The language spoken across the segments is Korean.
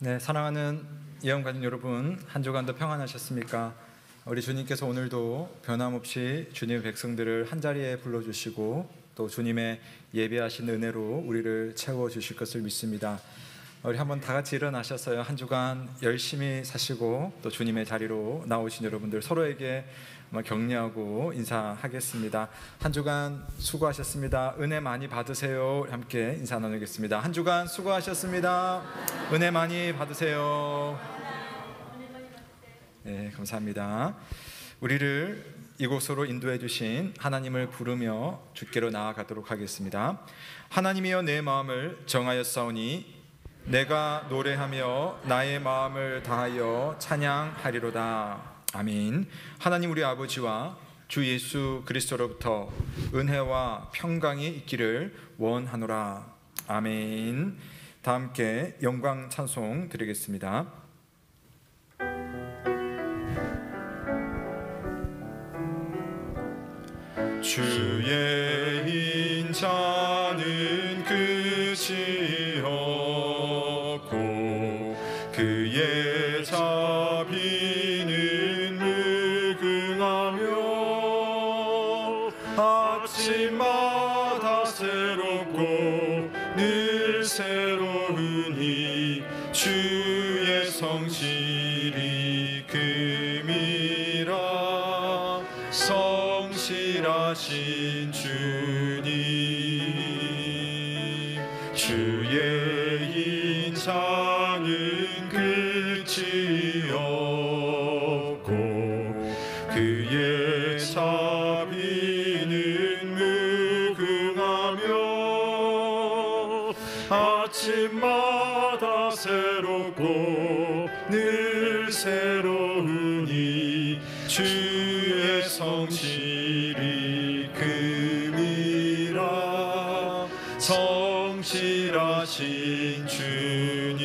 네, 사랑하는 예언가족 여러분, 한 주간도 평안하셨습니까? 우리 주님께서 오늘도 변함없이 주님의 백성들을 한자리에 불러주시고 또 주님의 예배하신 은혜로 우리를 채워주실 것을 믿습니다. 우리 한번 다 같이 일어나셔서요, 한 주간 열심히 사시고 또 주님의 자리로 나오신 여러분들 서로에게 격려하고 인사하겠습니다. 한 주간 수고하셨습니다. 은혜 많이 받으세요. 함께 인사 나누겠습니다. 한 주간 수고하셨습니다. 은혜 많이 받으세요. 네, 감사합니다. 우리를 이곳으로 인도해 주신 하나님을 부르며 주께로 나아가도록 하겠습니다. 하나님이여, 내 마음을 정하였사오니 내가 노래하며 나의 마음을 다하여 찬양하리로다. 아멘. 하나님 우리 아버지와 주 예수 그리스도로부터 은혜와 평강이 있기를 원하노라. 아멘. 다 함께 영광 찬송 드리겠습니다. 주의 인자는 끝이 없고 그의 자비는 무궁하며 아침마다 새롭고 늘 새로우니 주의 성실이 금이라. 성실하신 주님, 주의 인자는 끝이 없고 그의 자비는 무궁하며 아침마다 새롭고 늘 새로우니 주의 성실이 금이라. 성실하신 주님,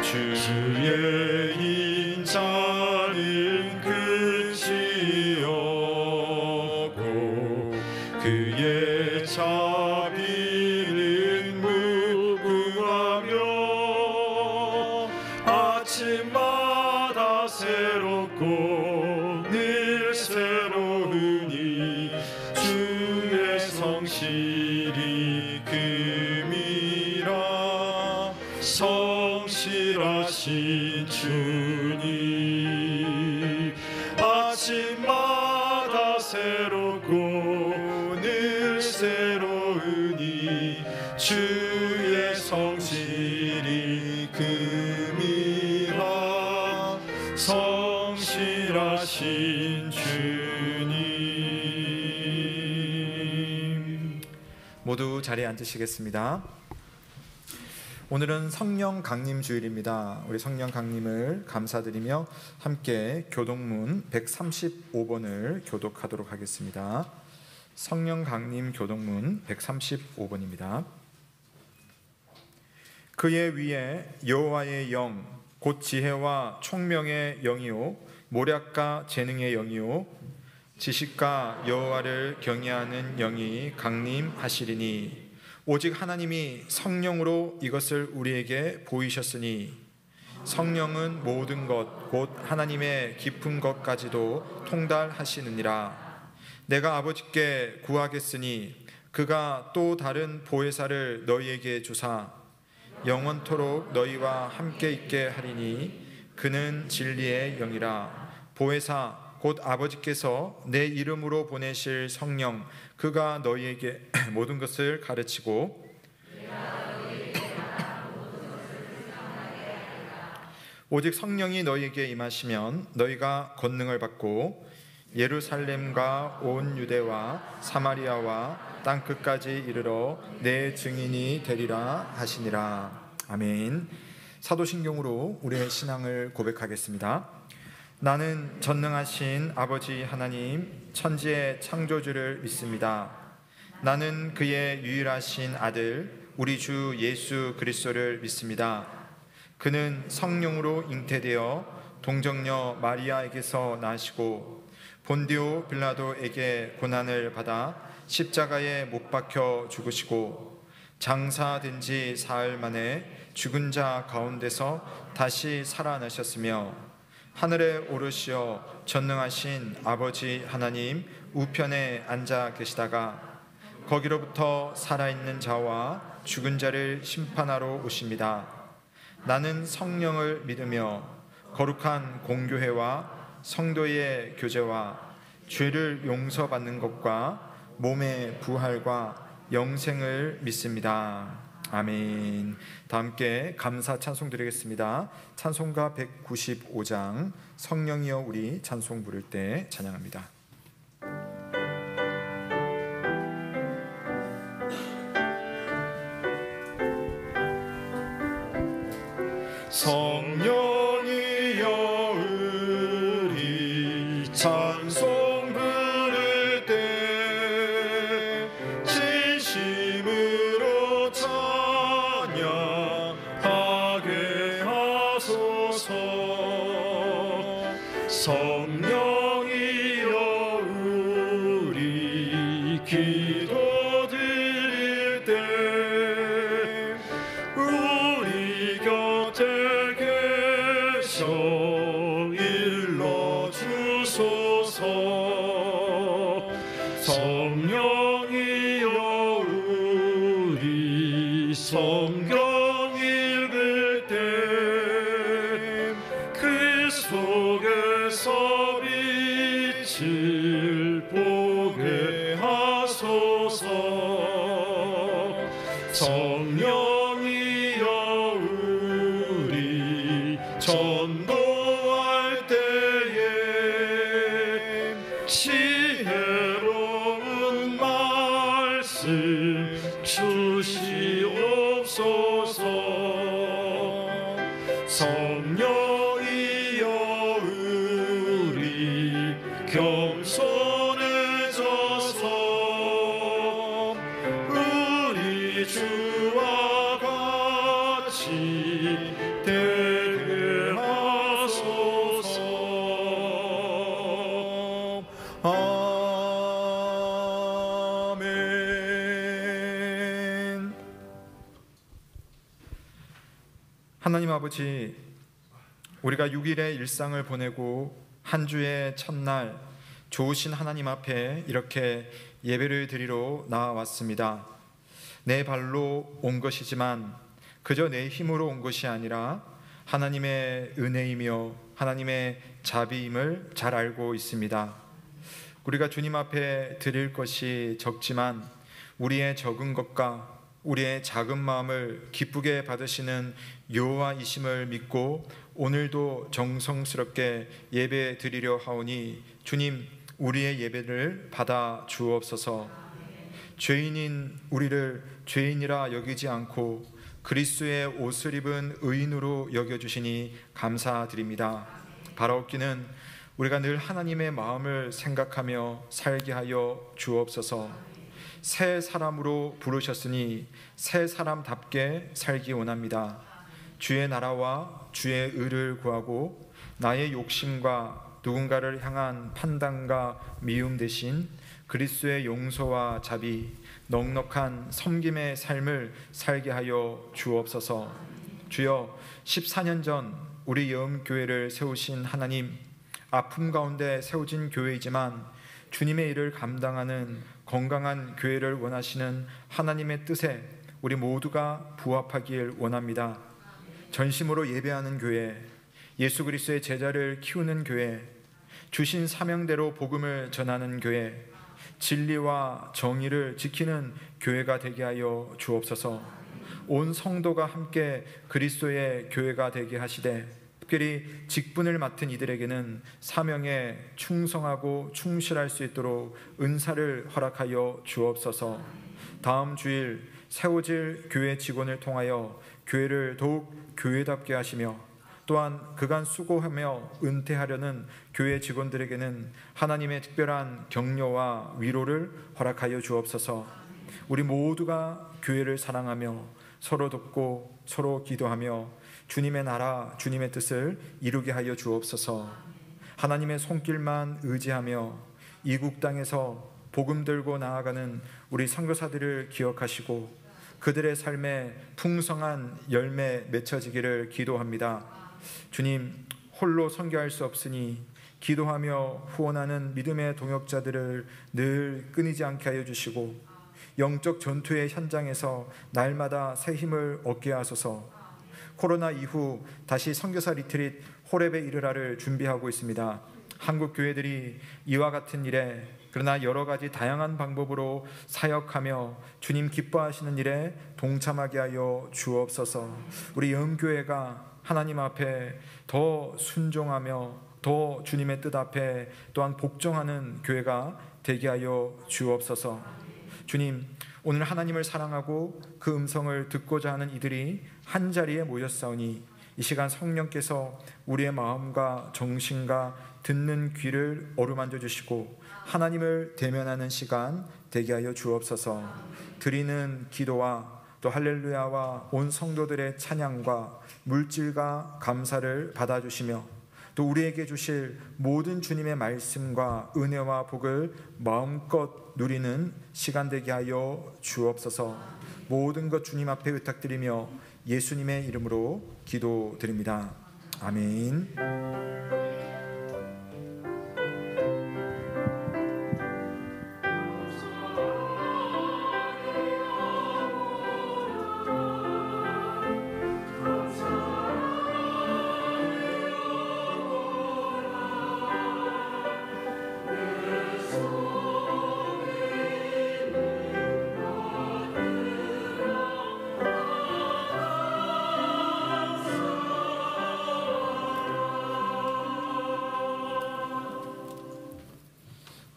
주의 인자는 끝이 없고 그의 자비는 무궁하며 아침마다 새롭고 늘 새로우니 주의 성실이 금이라. 성실하신 주님, 아침마다 새롭고 늘 새로우니 주의 성실이 금이라. 성실하신 주님. 모두 자리에 앉으시겠습니다. 오늘은 성령 강림 주일입니다. 우리 성령 강림을 감사드리며 함께 교독문 135번을 교독하도록 하겠습니다. 성령 강림 교독문 135번입니다. 그의 위에 여호와의 영 곧 지혜와 총명의 영이요 모략과 재능의 영이요 지식과 여호와를 경외하는 영이 강림하시리니 오직 하나님이 성령으로 이것을 우리에게 보이셨으니 성령은 모든 것 곧 하나님의 깊은 것까지도 통달하시느니라. 내가 아버지께 구하겠으니 그가 또 다른 보혜사를 너희에게 주사 영원토록 너희와 함께 있게 하리니 그는 진리의 영이라. 보혜사 곧 아버지께서 내 이름으로 보내실 성령, 그가 너희에게 모든 것을 가르치고 오직 성령이 너희에게 임하시면 너희가 권능을 받고 예루살렘과 온 유대와 사마리아와 땅끝까지 이르러 내 증인이 되리라 하시니라. 아멘. 사도신경으로 우리의 신앙을 고백하겠습니다. 나는 전능하신 아버지 하나님 천지의 창조주를 믿습니다. 나는 그의 유일하신 아들 우리 주 예수 그리스도를 믿습니다. 그는 성령으로 잉태되어 동정녀 마리아에게서 나시고 본디오 빌라도에게 고난을 받아 십자가에 못 박혀 죽으시고 장사된 지 사흘 만에 죽은 자 가운데서 다시 살아나셨으며 하늘에 오르시어 전능하신 아버지 하나님 우편에 앉아 계시다가 거기로부터 살아있는 자와 죽은 자를 심판하러 오십니다. 나는 성령을 믿으며 거룩한 공교회와 성도의 교제와 죄를 용서받는 것과 몸의 부활과 영생을 믿습니다. 아멘. 다 함께 감사 찬송 드리겠습니다. 찬송가 195장 성령이여 우리 찬송 부를 때 찬양합니다. 성령이여 우리 찬송 부를 때 진심으로 찬양하게 하소서. 성령이여 우리 기도 드릴 때 우리 곁에 일러주소서. 성령이여 우리 성경 읽을 때 그 속에서 빛을 보게 하소서. 성령이여 우리 전도할 때에 지혜로운 말씀 주시옵소서. 성령이여 우리 겸손해져서 우리 주와 같이 되게 하소서. 아멘. 하나님 아버지, 우리가 6일의 일상을 보내고 한 주의 첫날 좋으신 하나님 앞에 이렇게 예배를 드리러 나와왔습니다. 내 발로 온 것이지만 그저 내 힘으로 온 것이 아니라 하나님의 은혜이며 하나님의 자비임을 잘 알고 있습니다. 우리가 주님 앞에 드릴 것이 적지만 우리의 적은 것과 우리의 작은 마음을 기쁘게 받으시는 여호와이심을 믿고 오늘도 정성스럽게 예배 드리려 하오니 주님, 우리의 예배를 받아 주옵소서. 죄인인 우리를 죄인이라 여기지 않고 그리스도의 옷을 입은 의인으로 여겨주시니 감사드립니다. 바라옵기는 우리가 늘 하나님의 마음을 생각하며 살게 하여 주옵소서. 새 사람으로 부르셨으니 새 사람답게 살기 원합니다. 주의 나라와 주의 의를 구하고 나의 욕심과 누군가를 향한 판단과 미움 대신 그리스도의 용서와 자비, 넉넉한 섬김의 삶을 살게 하여 주옵소서. 주여, 14년 전 우리 여음교회를 세우신 하나님, 아픔 가운데 세워진 교회이지만 주님의 일을 감당하는 건강한 교회를 원하시는 하나님의 뜻에 우리 모두가 부합하길 원합니다. 전심으로 예배하는 교회, 예수 그리스도의 제자를 키우는 교회, 주신 사명대로 복음을 전하는 교회, 진리와 정의를 지키는 교회가 되게 하여 주옵소서. 온 성도가 함께 그리스도의 교회가 되게 하시되 특별히 직분을 맡은 이들에게는 사명에 충성하고 충실할 수 있도록 은사를 허락하여 주옵소서. 다음 주일 세워질 교회 직원을 통하여 교회를 더욱 교회답게 하시며 또한 그간 수고하며 은퇴하려는 교회 직원들에게는 하나님의 특별한 격려와 위로를 허락하여 주옵소서. 우리 모두가 교회를 사랑하며 서로 돕고 서로 기도하며 주님의 나라, 주님의 뜻을 이루게 하여 주옵소서. 하나님의 손길만 의지하며 이국 땅에서 복음 들고 나아가는 우리 선교사들을 기억하시고 그들의 삶에 풍성한 열매 맺혀지기를 기도합니다. 주님, 홀로 선교할 수 없으니 기도하며 후원하는 믿음의 동역자들을 늘 끊이지 않게 하여 주시고 영적 전투의 현장에서 날마다 새 힘을 얻게 하소서. 코로나 이후 다시 선교사 리트릿 호렙에 이르라를 준비하고 있습니다. 한국 교회들이 이와 같은 일에, 그러나 여러 가지 다양한 방법으로 사역하며 주님 기뻐하시는 일에 동참하게 하여 주옵소서. 우리 영교회가 하나님 앞에 더 순종하며 더 주님의 뜻 앞에 또한 복종하는 교회가 되게 하여 주옵소서. 주님, 오늘 하나님을 사랑하고 그 음성을 듣고자 하는 이들이 한자리에 모였사오니 이 시간 성령께서 우리의 마음과 정신과 듣는 귀를 어루만져 주시고 하나님을 대면하는 시간 되게 하여 주옵소서. 드리는 기도와 또 할렐루야와 온 성도들의 찬양과 물질과 감사를 받아주시며 또 우리에게 주실 모든 주님의 말씀과 은혜와 복을 마음껏 누리는 시간 되게 하여 주옵소서. 모든 것 주님 앞에 의탁드리며 예수님의 이름으로 기도드립니다. 아멘.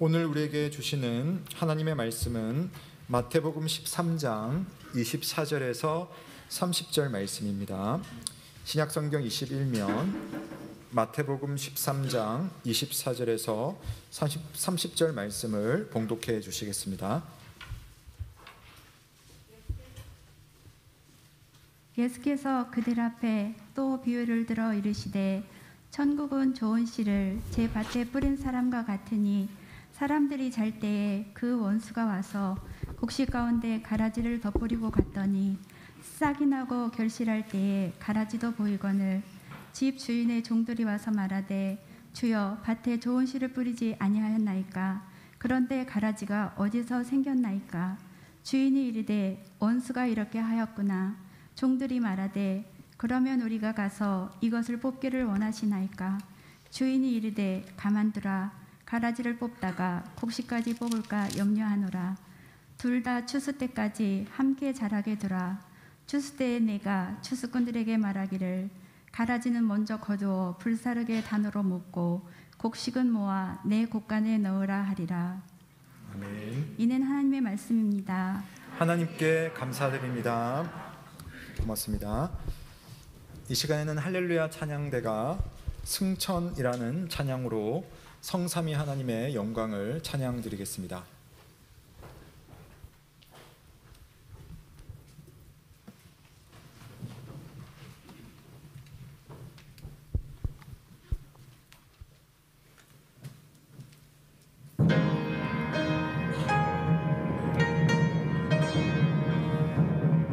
오늘 우리에게 주시는 하나님의 말씀은 마태복음 13장 24절에서 30절 말씀입니다. 신약성경 21면 마태복음 13장 24절에서 30절 말씀을 봉독해 주시겠습니다. 예수께서 그들 앞에 또 비유를 들어 이르시되 천국은 좋은 씨를 제 밭에 뿌린 사람과 같으니 사람들이 잘 때에 그 원수가 와서 곡식 가운데 가라지를 덧뿌리고 갔더니 싹이 나고 결실할 때에 가라지도 보이거늘 집 주인의 종들이 와서 말하되 주여 밭에 좋은 씨를 뿌리지 아니하였나이까? 그런데 가라지가 어디서 생겼나이까? 주인이 이르되 원수가 이렇게 하였구나. 종들이 말하되 그러면 우리가 가서 이것을 뽑기를 원하시나이까? 주인이 이르되 가만두라. 가라지를 뽑다가 곡식까지 뽑을까 염려하노라. 둘 다 추수 때까지 함께 자라게 두라. 추수 때에 내가 추수꾼들에게 말하기를 가라지는 먼저 거두어 불사르게 단으로 묶고 곡식은 모아 내 곡간에 넣으라 하리라. 아멘. 이는 하나님의 말씀입니다. 하나님께 감사드립니다. 고맙습니다. 이 시간에는 할렐루야 찬양대가 승천이라는 찬양으로 성삼위 하나님의 영광을 찬양드리겠습니다.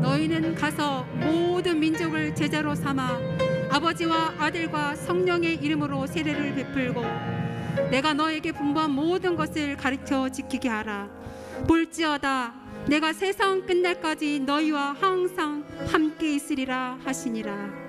너희는 가서 모든 민족을 제자로 삼아 아버지와 아들과 성령의 이름으로 세례를 베풀고 내가 너에게 분부한 모든 것을 가르쳐 지키게 하라. 볼지어다 내가 세상 끝날까지 너희와 항상 함께 있으리라 하시니라.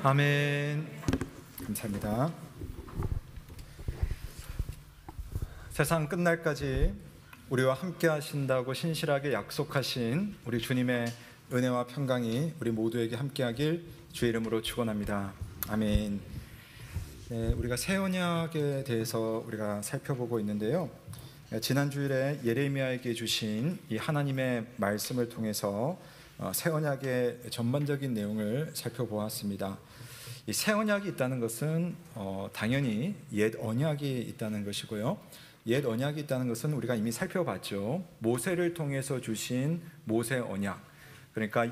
아멘. 감사합니다. 세상 끝날까지 우리와 함께 하신다고 신실하게 약속하신 우리 주님의 은혜와 평강이 우리 모두에게 함께하길 주의 이름으로 축원합니다. 아멘. 네, 우리가 새 언약에 대해서 우리가 살펴보고 있는데요. 지난 주일에 예레미야에게 주신 이 하나님의 말씀을 통해서 새 언약의 전반적인 내용을 살펴보았습니다. 이 새 언약이 있다는 것은 당연히 옛 언약이 있다는 것이고요. 옛 언약이 있다는 것은 우리가 이미 살펴봤죠. 모세를 통해서 주신 모세 언약, 그러니까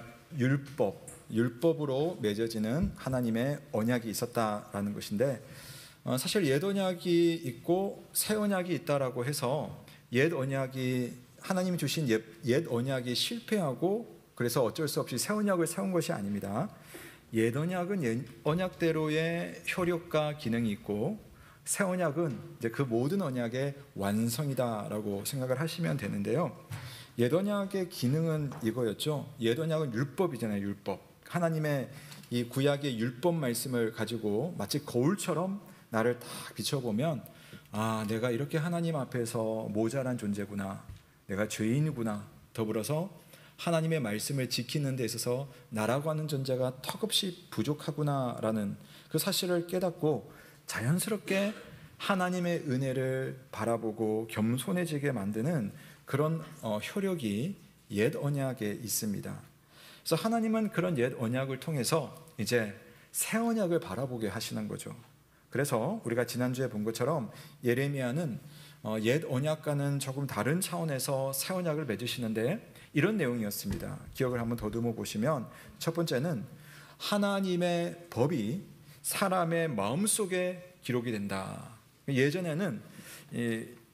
율법으로 맺어지는 하나님의 언약이 있었다라는 것인데, 사실 옛 언약이 있고 새 언약이 있다라고 해서 옛 언약이 하나님이 주신 옛 언약이 실패하고 그래서 어쩔 수 없이 새 언약을 세운 것이 아닙니다. 옛 언약은 옛 언약대로의 효력과 기능이 있고 새 언약은 이제 그 모든 언약의 완성이다라고 생각을 하시면 되는데요. 옛 언약의 기능은 이거였죠. 옛 언약은 율법이잖아요. 율법. 하나님의 이 구약의 율법 말씀을 가지고 마치 거울처럼 나를 딱 비춰보면, 아, 내가 이렇게 하나님 앞에서 모자란 존재구나, 내가 죄인이구나, 더불어서 하나님의 말씀을 지키는 데 있어서 나라고 하는 존재가 턱없이 부족하구나라는 그 사실을 깨닫고 자연스럽게 하나님의 은혜를 바라보고 겸손해지게 만드는 그런 효력이 옛 언약에 있습니다. 그래서 하나님은 그런 옛 언약을 통해서 이제 새 언약을 바라보게 하시는 거죠. 그래서 우리가 지난주에 본 것처럼 예레미야는 옛 언약과는 조금 다른 차원에서 새 언약을 맺으시는데 이런 내용이었습니다. 기억을 한번 더듬어 보시면, 첫 번째는 하나님의 법이 사람의 마음속에 기록이 된다. 예전에는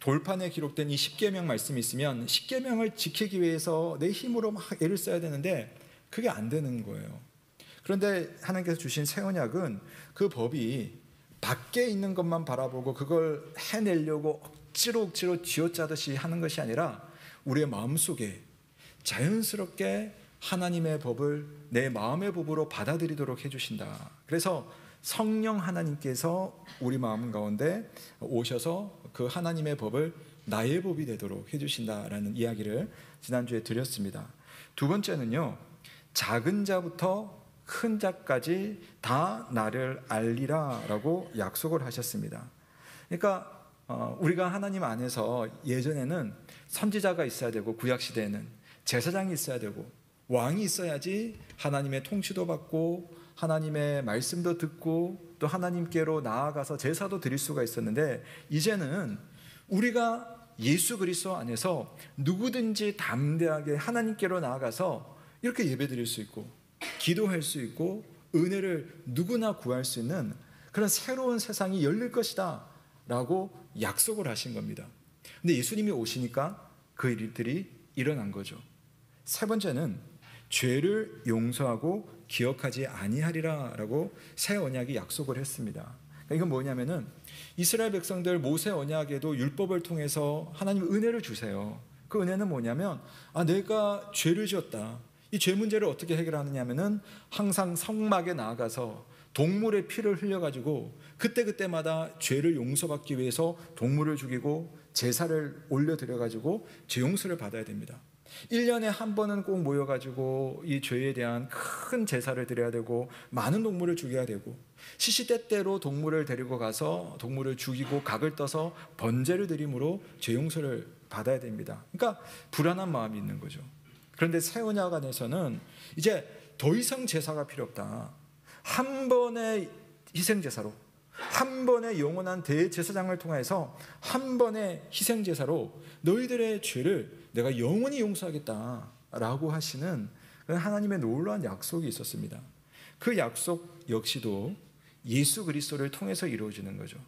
돌판에 기록된 이 십계명 말씀이 있으면 십계명을 지키기 위해서 내 힘으로 막 애를 써야 되는데 그게 안 되는 거예요. 그런데 하나님께서 주신 새 언약은 그 법이 밖에 있는 것만 바라보고 그걸 해내려고 억지로 쥐어짜듯이 하는 것이 아니라 우리의 마음속에 자연스럽게 하나님의 법을 내 마음의 법으로 받아들이도록 해주신다. 그래서 성령 하나님께서 우리 마음 가운데 오셔서 그 하나님의 법을 나의 법이 되도록 해주신다라는 이야기를 지난주에 드렸습니다. 두 번째는요, 작은 자부터 큰 자까지 다 나를 알리라 라고 약속을 하셨습니다. 그러니까 우리가 하나님 안에서 예전에는 선지자가 있어야 되고, 구약시대에는 제사장이 있어야 되고 왕이 있어야지 하나님의 통치도 받고 하나님의 말씀도 듣고 또 하나님께로 나아가서 제사도 드릴 수가 있었는데, 이제는 우리가 예수 그리스도 안에서 누구든지 담대하게 하나님께로 나아가서 이렇게 예배드릴 수 있고 기도할 수 있고 은혜를 누구나 구할 수 있는 그런 새로운 세상이 열릴 것이다 라고 약속을 하신 겁니다. 근데 예수님이 오시니까 그 일들이 일어난 거죠. 세 번째는 죄를 용서하고 기억하지 아니하리라 라고 새 언약이 약속을 했습니다. 그러니까 이건 뭐냐면은 이스라엘 백성들 모세 언약에도 율법을 통해서 하나님 은혜를 주세요. 그 은혜는 뭐냐면, 내가 죄를 지었다. 이 죄 문제를 어떻게 해결하느냐면은 항상 성막에 나아가서 동물의 피를 흘려가지고 그때마다 죄를 용서받기 위해서 동물을 죽이고 제사를 올려드려가지고 죄 용서를 받아야 됩니다. 1년에 한 번은 꼭 모여가지고 이 죄에 대한 큰 제사를 드려야 되고 많은 동물을 죽여야 되고 시시때때로 동물을 데리고 가서 동물을 죽이고 각을 떠서 번제를 드림으로 죄 용서를 받아야 됩니다. 그러니까 불안한 마음이 있는 거죠. 그런데 새 언약 안에서는 이제 더 이상 제사가 필요 없다. 한 번의 희생제사로, 한 번의 영원한 대제사장을 통해서 한 번의 희생제사로 너희들의 죄를 내가 영원히 용서하겠다라고 하시는 하나님의 놀라운 약속이 있었습니다. 그 약속 역시도 예수 그리스도를 통해서 이루어지는 거죠.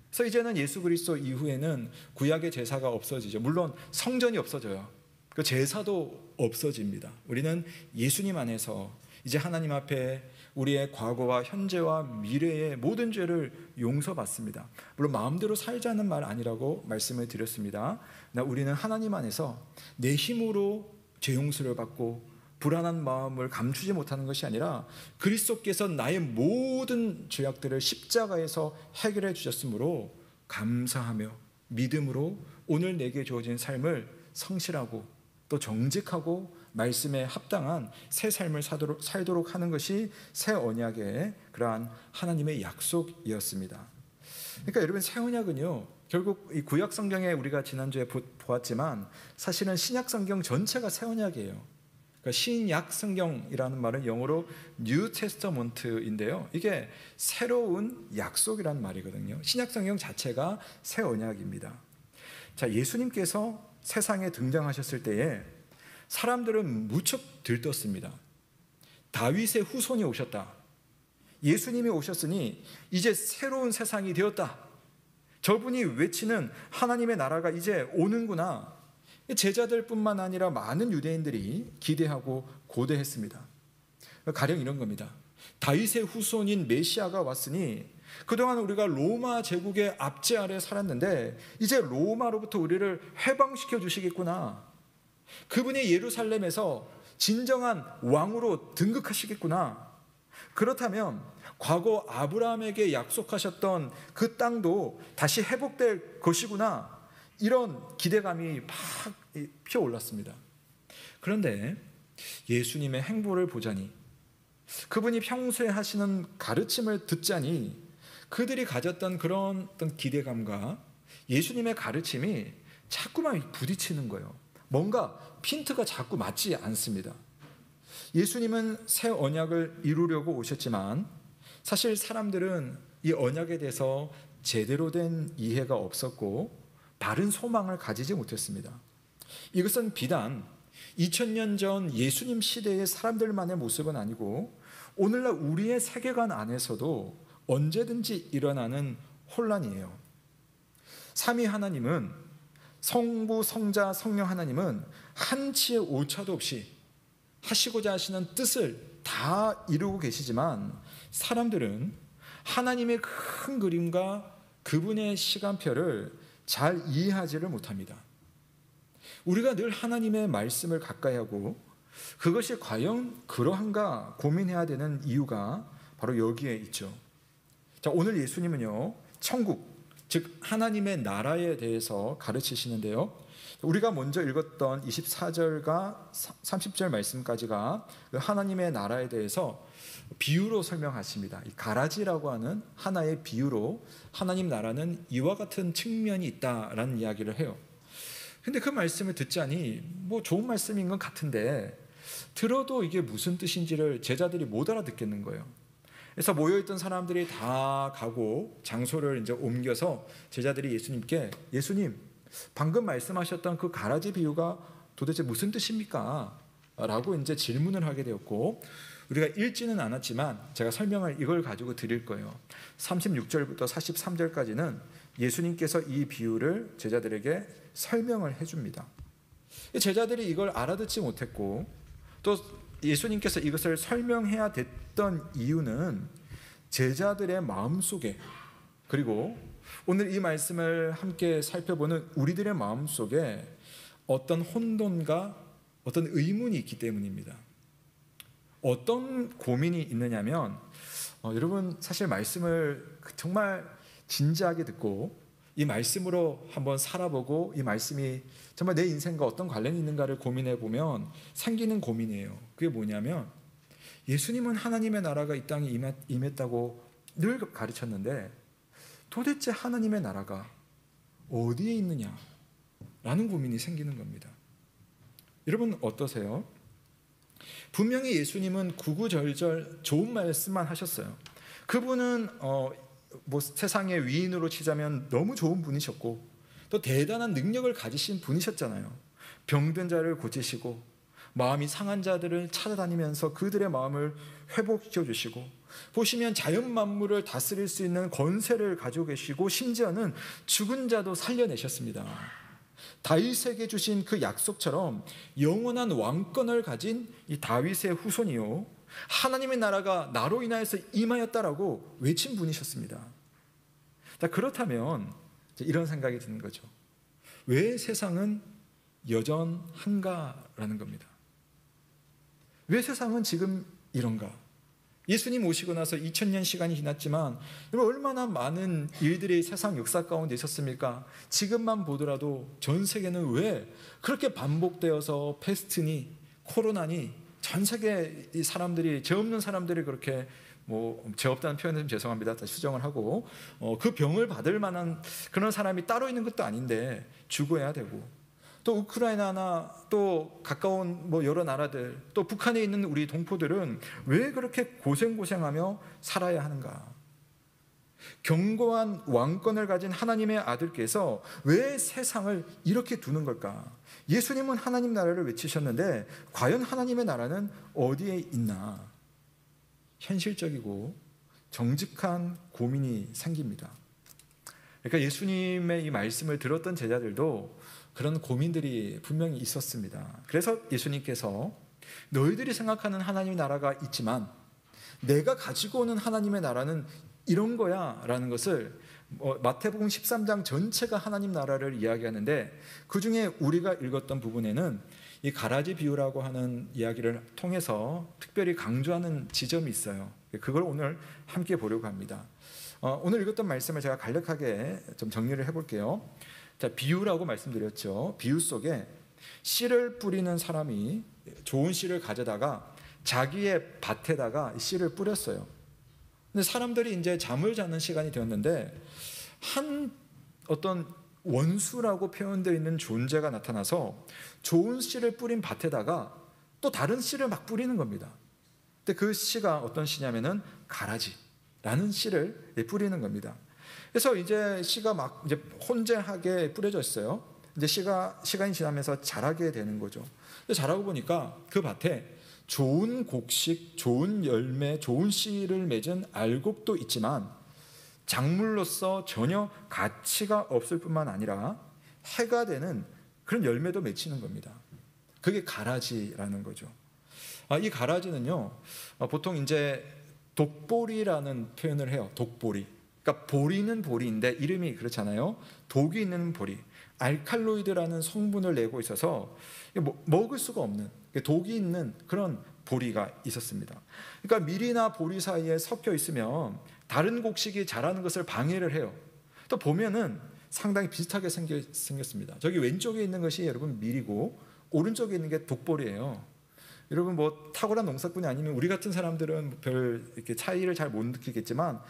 그래서 이제는 예수 그리스도 이후에는 구약의 제사가 없어지죠. 물론 성전이 없어져요. 그 제사도 없어집니다. 우리는 예수님 안에서 이제 하나님 앞에 우리의 과거와 현재와 미래의 모든 죄를 용서받습니다. 물론 마음대로 살자는 말 아니라고 말씀을 드렸습니다. 우리는 하나님 안에서 내 힘으로 죄 용서를 받고 불안한 마음을 감추지 못하는 것이 아니라 그리스도께서 나의 모든 죄악들을 십자가에서 해결해 주셨으므로 감사하며 믿음으로 오늘 내게 주어진 삶을 성실하고 또 정직하고 말씀에 합당한 새 삶을 살도록 하는 것이 새 언약의 그러한 하나님의 약속이었습니다. 그러니까 여러분, 새 언약은요, 결국 이 구약 성경에 우리가 지난주에 보았지만 사실은 신약 성경 전체가 새 언약이에요. 그러니까 신약 성경이라는 말은 영어로 New Testament인데요, 이게 새로운 약속이라는 말이거든요. 신약 성경 자체가 새 언약입니다. 자, 예수님께서 세상에 등장하셨을 때에 사람들은 무척 들떴습니다. 다윗의 후손이 오셨다. 예수님이 오셨으니 이제 새로운 세상이 되었다. 저분이 외치는 하나님의 나라가 이제 오는구나. 제자들뿐만 아니라 많은 유대인들이 기대하고 고대했습니다. 가령 이런 겁니다. 다윗의 후손인 메시아가 왔으니 그동안 우리가 로마 제국의 압제 아래 살았는데 이제 로마로부터 우리를 해방시켜 주시겠구나. 그분이 예루살렘에서 진정한 왕으로 등극하시겠구나. 그렇다면 과거 아브라함에게 약속하셨던 그 땅도 다시 회복될 것이구나. 이런 기대감이 막 피어올랐습니다. 그런데 예수님의 행보를 보자니, 그분이 평소에 하시는 가르침을 듣자니 그들이 가졌던 그런 어떤 기대감과 예수님의 가르침이 자꾸만 부딪히는 거예요. 뭔가 핀트가 자꾸 맞지 않습니다. 예수님은 새 언약을 이루려고 오셨지만 사실 사람들은 이 언약에 대해서 제대로 된 이해가 없었고 바른 소망을 가지지 못했습니다. 이것은 비단 2000년 전 예수님 시대의 사람들만의 모습은 아니고 오늘날 우리의 세계관 안에서도 언제든지 일어나는 혼란이에요. 삼위 하나님은, 성부, 성자, 성령 하나님은 한치의 오차도 없이 하시고자 하시는 뜻을 다 이루고 계시지만 사람들은 하나님의 큰 그림과 그분의 시간표를 잘 이해하지를 못합니다. 우리가 늘 하나님의 말씀을 가까이 하고 그것이 과연 그러한가 고민해야 되는 이유가 바로 여기에 있죠. 자, 오늘 예수님은요, 천국, 즉 하나님의 나라에 대해서 가르치시는데요, 우리가 먼저 읽었던 24절과 30절 말씀까지가 하나님의 나라에 대해서 비유로 설명하십니다. 이 가라지라고 하는 하나의 비유로 하나님 나라는 이와 같은 측면이 있다라는 이야기를 해요. 근데 그 말씀을 듣자니 뭐 좋은 말씀인 것 같은데 들어도 이게 무슨 뜻인지를 제자들이 못 알아듣겠는 거예요. 그래서 모여있던 사람들이 다 가고 장소를 이제 옮겨서 제자들이 예수님께, 예수님, 방금 말씀하셨던 그 가라지 비유가 도대체 무슨 뜻입니까? 라고 이제 질문을 하게 되었고, 우리가 읽지는 않았지만 제가 설명을 이걸 가지고 드릴 거예요. 36절부터 43절까지는 예수님께서 이 비유를 제자들에게 설명을 해줍니다. 제자들이 이걸 알아듣지 못했고 또 예수님께서 이것을 설명해야 됐던 이유는 제자들의 마음속에, 그리고 오늘 이 말씀을 함께 살펴보는 우리들의 마음속에 어떤 혼돈과 어떤 의문이 있기 때문입니다. 어떤 고민이 있느냐면 여러분, 사실 말씀을 정말 진지하게 듣고 이 말씀으로 한번 살아보고 이 말씀이 정말 내 인생과 어떤 관련이 있는가를 고민해 보면 생기는 고민이에요. 그게 뭐냐면 예수님은 하나님의 나라가 이 땅에 임했다고 늘 가르쳤는데 도대체 하나님의 나라가 어디에 있느냐라는 고민이 생기는 겁니다. 여러분 어떠세요? 분명히 예수님은 구구절절 좋은 말씀만 하셨어요. 그분은 세상의 위인으로 치자면 너무 좋은 분이셨고 또 대단한 능력을 가지신 분이셨잖아요. 병든 자를 고치시고 마음이 상한 자들을 찾아다니면서 그들의 마음을 회복시켜 주시고, 보시면 자연 만물을 다스릴 수 있는 권세를 가지고 계시고 심지어는 죽은 자도 살려내셨습니다. 다윗에게 주신 그 약속처럼 영원한 왕권을 가진 이 다윗의 후손이요, 하나님의 나라가 나로 인하여서 임하였다라고 외친 분이셨습니다. 자, 그렇다면 이런 생각이 드는 거죠. 왜 세상은 여전한가라는 겁니다. 왜 세상은 지금 이런가? 예수님 오시고 나서 2000년 시간이 지났지만 얼마나 많은 일들이 세상 역사 가운데 있었습니까? 지금만 보더라도 전 세계는 왜 그렇게 반복되어서 패스트니 코로나니 전 세계 이 사람들이, 죄 없는 사람들이 그렇게, 죄 없다는 표현은 죄송합니다. 다시 수정을 하고, 그 병을 받을 만한 그런 사람이 따로 있는 것도 아닌데 죽어야 되고, 또 우크라이나나 또 가까운 여러 나라들, 또 북한에 있는 우리 동포들은 왜 그렇게 고생하며 살아야 하는가? 견고한 왕권을 가진 하나님의 아들께서 왜 세상을 이렇게 두는 걸까? 예수님은 하나님 나라를 외치셨는데 과연 하나님의 나라는 어디에 있나? 현실적이고 정직한 고민이 생깁니다. 그러니까 예수님의 이 말씀을 들었던 제자들도 그런 고민들이 분명히 있었습니다. 그래서 예수님께서 너희들이 생각하는 하나님의 나라가 있지만 내가 가지고 오는 하나님의 나라는 이런 거야 라는 것을 마태복음 13장 전체가 하나님 나라를 이야기하는데, 그 중에 우리가 읽었던 부분에는 이 가라지 비유라고 하는 이야기를 통해서 특별히 강조하는 지점이 있어요. 그걸 오늘 함께 보려고 합니다. 오늘 읽었던 말씀을 제가 간략하게 좀 정리를 해볼게요. 자, 비유라고 말씀드렸죠. 비유 속에 씨를 뿌리는 사람이 좋은 씨를 가져다가 자기의 밭에다가 씨를 뿌렸어요. 근데 사람들이 이제 잠을 자는 시간이 되었는데 한 어떤 원수라고 표현되어 있는 존재가 나타나서 좋은 씨를 뿌린 밭에다가 또 다른 씨를 막 뿌리는 겁니다. 근데 그 씨가 어떤 씨냐면은 가라지라는 씨를 뿌리는 겁니다. 그래서 이제 씨가 막 이제 혼재하게 뿌려져 있어요. 이제 시간이 지나면서 자라게 되는 거죠. 자라고 보니까 그 밭에 좋은 곡식, 좋은 열매, 좋은 씨를 맺은 알곡도 있지만 작물로서 전혀 가치가 없을 뿐만 아니라 해가 되는 그런 열매도 맺히는 겁니다. 그게 가라지라는 거죠. 이 가라지는요, 보통 이제 독보리라는 표현을 해요. 독보리. 그러니까 보리는 보리인데 이름이 그렇잖아요. 독이 있는 보리. 알칼로이드라는 성분을 내고 있어서 먹을 수가 없는, 독이 있는 그런 보리가 있었습니다. 그러니까 밀이나 보리 사이에 섞여 있으면 다른 곡식이 자라는 것을 방해를 해요. 또 보면은 상당히 비슷하게 생겼습니다. 저기 왼쪽에 있는 것이 여러분 밀이고 오른쪽에 있는 게 독보리예요. 여러분 탁월한 농사꾼이 아니면 우리 같은 사람들은 별 이렇게 차이를 잘 못 느끼겠지만